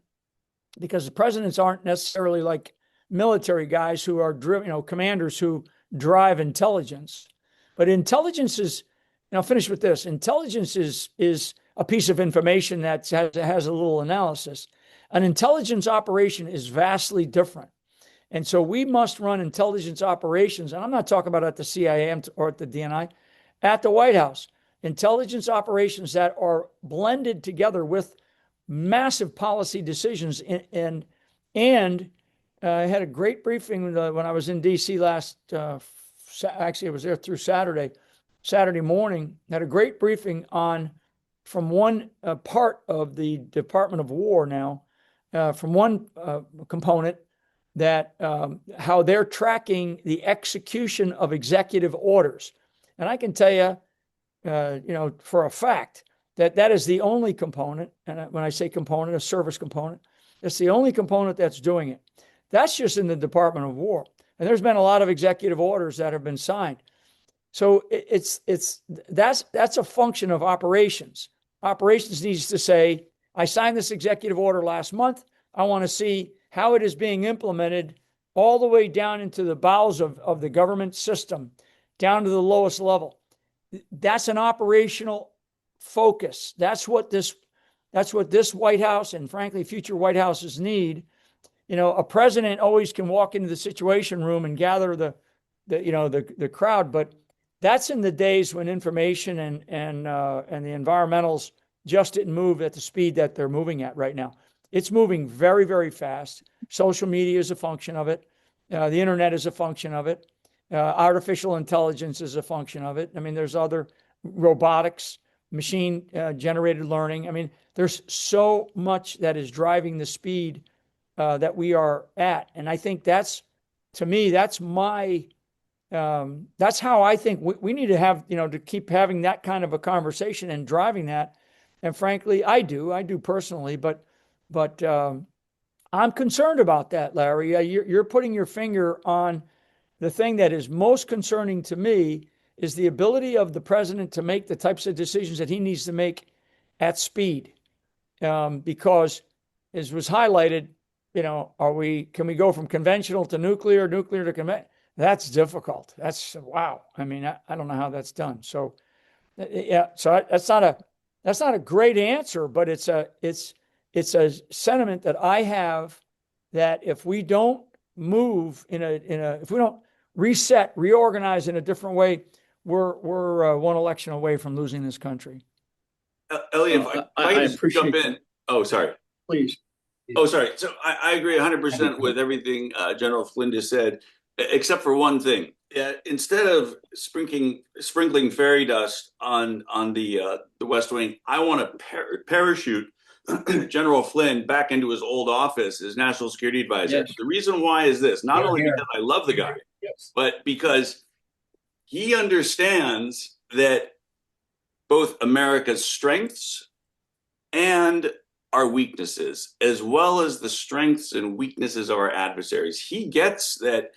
Speaker 4: because the presidents aren't necessarily like military guys who are driven, commanders who drive intelligence. But intelligence is, and I'll finish with this, intelligence is a piece of information that has a little analysis. An intelligence operation is vastly different. And so we must run intelligence operations, and I'm not talking about at the CIA or at the DNI, at the White House. Intelligence operations that are blended together with massive policy decisions. And I had a great briefing when I was in D.C. actually I was there through Saturday morning, had a great briefing from one part of the Department of War now, from one component, that how they're tracking the execution of executive orders. And I can tell you, for a fact that is the only component. And when I say component, a service component, it's the only component that's doing it. That's just in the Department of War. And there's been a lot of executive orders that have been signed. So that's a function of operations. Operations needs to say, I signed this executive order last month. I want to see how it is being implemented all the way down into the bowels of the government system, down to the lowest level. That's an operational focus. That's what this White House and frankly future White Houses need. A president always can walk into the Situation Room and gather the crowd, but that's in the days when information and the environmentals just didn't move at the speed that they're moving at right now. It's moving very, very fast. Social media is a function of it. The internet is a function of it. Artificial intelligence is a function of it. I mean, there's other robotics, machine generated learning. I mean, there's so much that is driving the speed that we are at. And I think that's how I think we need to have, to keep having that kind of a conversation and driving that. And frankly, I do personally, but I'm concerned about that, Larry. You're putting your finger on the thing that is most concerning to me is the ability of the president to make the types of decisions that he needs to make at speed. Because as was highlighted, can we go from conventional to nuclear to conventional? That's difficult. That's wow. I mean, I don't know how that's done. So, yeah. So that's not a great answer, but it's a sentiment that I have that if we don't move if we don't reset, reorganize in a different way, we're one election away from losing this country.
Speaker 7: Elliot,
Speaker 9: I appreciate
Speaker 7: jump in. Oh, sorry.
Speaker 9: Please.
Speaker 7: Oh, sorry. So I agree 100% with everything General Flynn just said, except for one thing. Instead of sprinkling fairy dust on the West Wing, I want to parachute General Flynn back into his old office as National Security Advisor.
Speaker 9: Yes.
Speaker 7: The reason why is this: not only because I love the guy, but because he understands that both America's strengths and our weaknesses, as well as the strengths and weaknesses of our adversaries. He gets that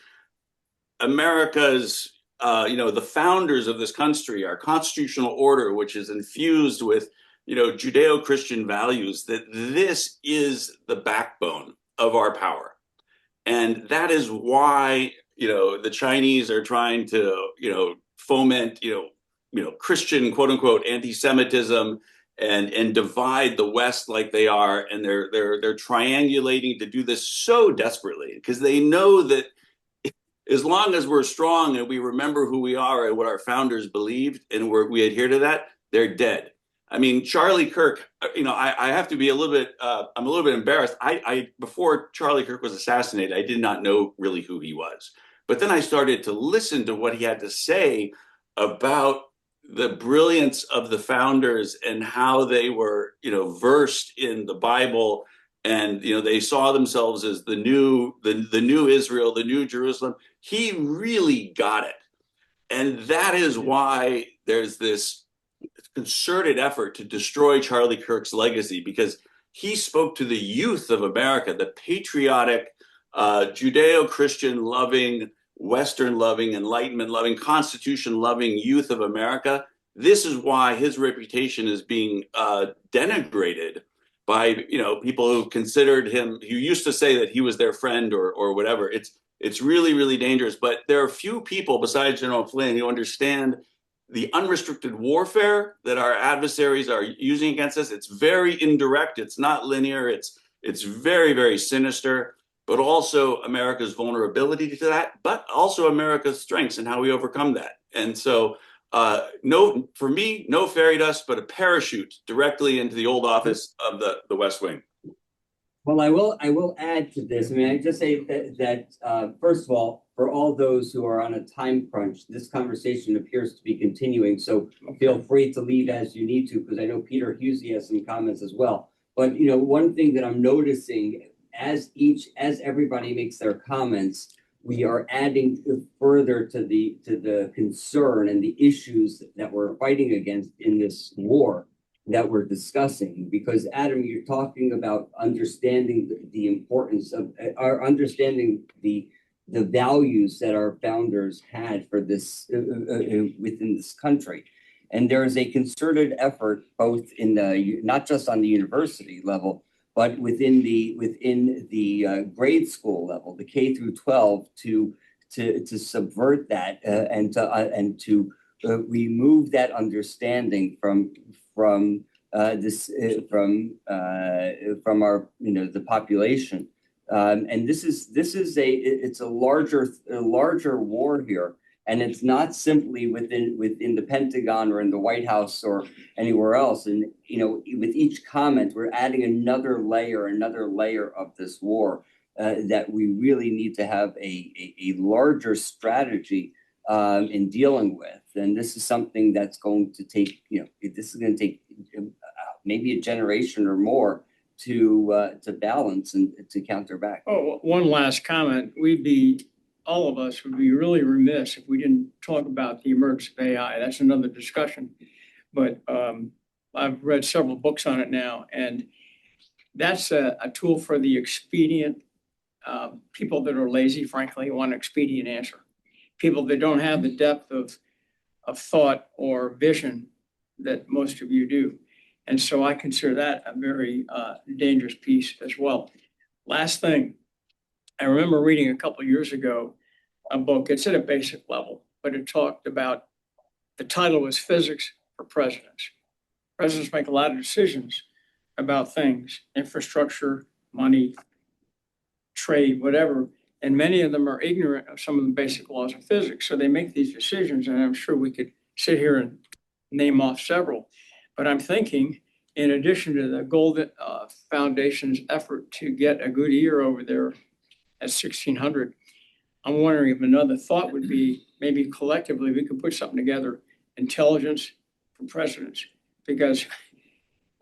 Speaker 7: America's, the founders of this country, our constitutional order, which is infused with, Judeo-Christian values, that this is the backbone of our power. And that is why, the Chinese are trying to, foment, Christian, quote unquote, antisemitism and divide the West like they are. And they're triangulating to do this so desperately because they know that as long as we're strong and we remember who we are and what our founders believed and we adhere to that, they're dead. I mean, Charlie Kirk, I have to be a little bit, I'm a little bit embarrassed. Before Charlie Kirk was assassinated, I did not know really who he was. But then I started to listen to what he had to say about the brilliance of the founders and how they were, versed in the Bible. And, they saw themselves as the new Israel, the new Jerusalem. He really got it. And that is why there's this concerted effort to destroy Charlie Kirk's legacy, because he spoke to the youth of America, the patriotic, Judeo-Christian loving, Western loving, Enlightenment loving, Constitution loving youth of America. This is why his reputation is being denigrated by people who considered him, who used to say that he was their friend or whatever. It's really, really dangerous. But there are few people besides General Flynn who understand the unrestricted warfare that our adversaries are using against us. It's very indirect. It's not linear. It's very, very sinister, but also America's vulnerability to that, but also America's strengths and how we overcome that. And so for me, no fairy dust, but a parachute directly into the old office of the West Wing.
Speaker 1: Well, I will add to this. I mean, I just say that first of all, for all those who are on a time crunch, this conversation appears to be continuing. So feel free to leave as you need to, because I know Peter Huessy has some comments as well. But one thing that I'm noticing as everybody makes their comments, we are adding further to the concern and the issues that we're fighting against in this war. that we're discussing, because Adam, you're talking about understanding the importance of understanding the values that our founders had for this within this country. And there is a concerted effort, both in the not just on the university level, but within the grade school level, the K through 12, to subvert that and to remove that understanding from our the population. And this is a larger war here. And it's not simply within the Pentagon or in the White House or anywhere else. And, with each comment, we're adding another layer of this war that we really need to have a larger strategy in dealing with. And this is something that's going to take, this is going to take maybe a generation or more to balance and to counter back.
Speaker 4: Oh, one last comment. All of us would be really remiss if we didn't talk about the emergence of AI. That's another discussion. But I've read several books on it now, and that's a tool for the expedient people that are lazy, frankly, want an expedient answer. People that don't have the depth of thought or vision that most of you do. And so I consider that a very dangerous piece as well. Last thing. I remember reading a couple of years ago a book. It's at a basic level, but it talked about, the title was Physics for Presidents. Presidents make a lot of decisions about things, infrastructure, money, trade, whatever, and many of them are ignorant of some of the basic laws of physics. So they make these decisions, and I'm sure we could sit here and name off several. But I'm thinking, in addition to the Golden Foundation's effort to get a good ear over there at 1600, I'm wondering if another thought would be, maybe collectively we could put something together, intelligence for presidents, because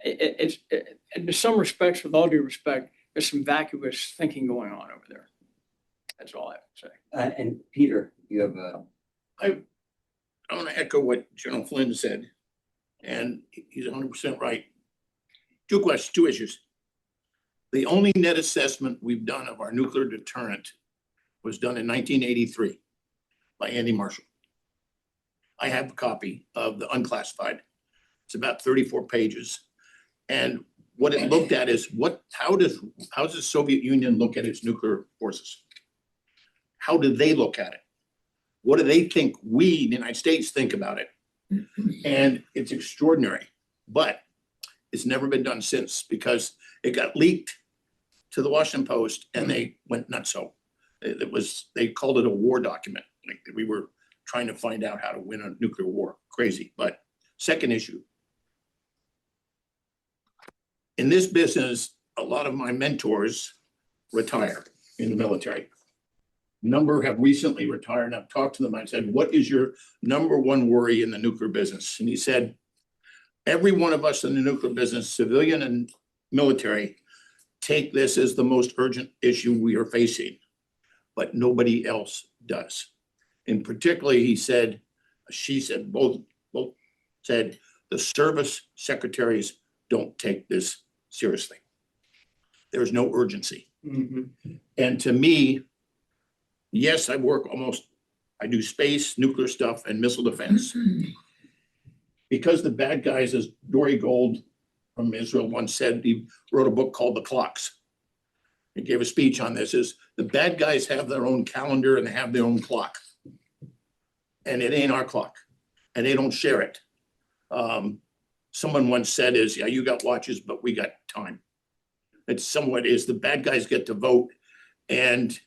Speaker 4: it's in some respects, with all due respect, there's some vacuous thinking going on over there. That's all I have to say.
Speaker 1: And Peter, you have
Speaker 8: I want to echo what General Flynn said, and he's 100% right. Two issues. The only net assessment we've done of our nuclear deterrent was done in 1983 by Andy Marshall. I have a copy of the unclassified. It's about 34 pages. And what it looked at is how does the Soviet Union look at its nuclear forces? How do they look at it? What do they think we, the United States, think about it? And it's extraordinary, but it's never been done since, because it got leaked to the Washington Post and they went nutso. They called it a war document. Like we were trying to find out how to win a nuclear war. Crazy. But second issue. In this business, a lot of my mentors retire in the military. Number have recently retired, and I've talked to them. I said, what is your number one worry in the nuclear business? And he said, every one of us in the nuclear business, civilian and military, take this as the most urgent issue we are facing, but nobody else does. And particularly, she said, both said, the service secretaries don't take this seriously. There's no urgency. Mm-hmm. And to me, yes, I do space, nuclear stuff, and missile defense. Because the bad guys, as Dory Gold from Israel once said, he wrote a book called The Clocks. He gave a speech on this, is the bad guys have their own calendar and they have their own clock. And it ain't our clock. And they don't share it. Someone once said yeah, you got watches, but we got time. It's somewhat is the bad guys get to vote, and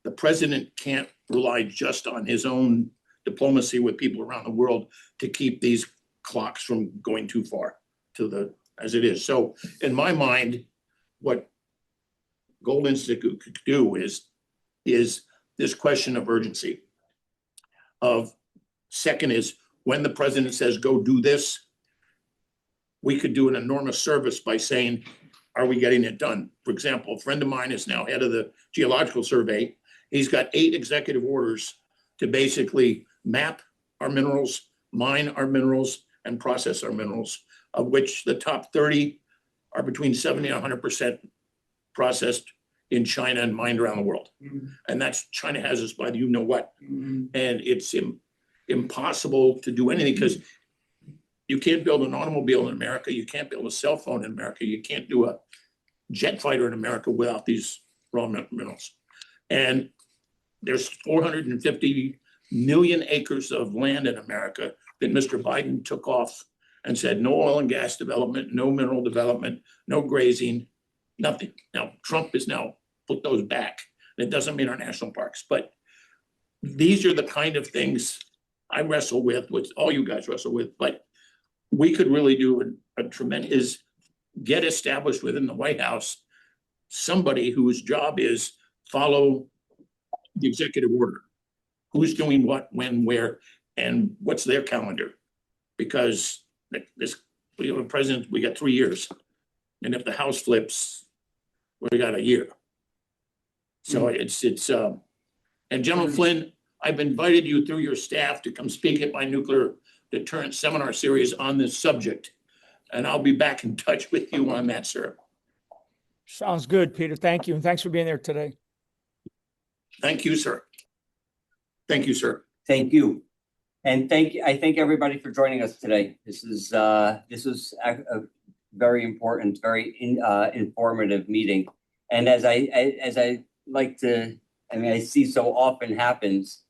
Speaker 8: the president can't rely just on his own diplomacy with people around the world to keep these clocks from going too far as it is. So in my mind, what Gold Institute could do is this question of urgency. Second is, when the president says, go do this, we could do an enormous service by saying, are we getting it done? For example, a friend of mine is now head of the Geological Survey. He's got 8 executive orders to basically map our minerals, mine our minerals, and process our minerals of which the top 30 are between 70 and 100% processed in China and mined around the world. And that's, China has us by the you know what. And it's impossible to do anything because you can't build an automobile in America. You can't build a cell phone in America. You can't do a jet fighter in America without these raw minerals. And there's 450 million acres of land in America that Mr. Biden took off and said, no oil and gas development, no mineral development, no grazing, nothing. Now, Trump has now put those back. That doesn't mean our national parks, but these are the kind of things I wrestle with, which all you guys wrestle with, but we could really do a tremendous, get established within the White House, somebody whose job is follow the executive order. Who's doing what, when, where, and what's their calendar? Because this, we have a president, we got 3 years. And if the House flips, we got a year. So and General Flynn, I've invited you through your staff to come speak at my nuclear deterrent seminar series on this subject. And I'll be back in touch with you on that, sir.
Speaker 4: Sounds good, Peter. Thank you. And thanks for being there today.
Speaker 8: Thank you, sir. Thank you, sir.
Speaker 1: Thank you. And I thank everybody for joining us today. This was a very important, very informative meeting. And as I like to, I mean, I see so often happens,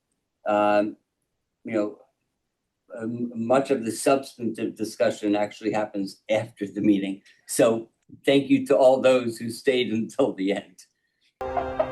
Speaker 1: much of the substantive discussion actually happens after the meeting. So thank you to all those who stayed until the end.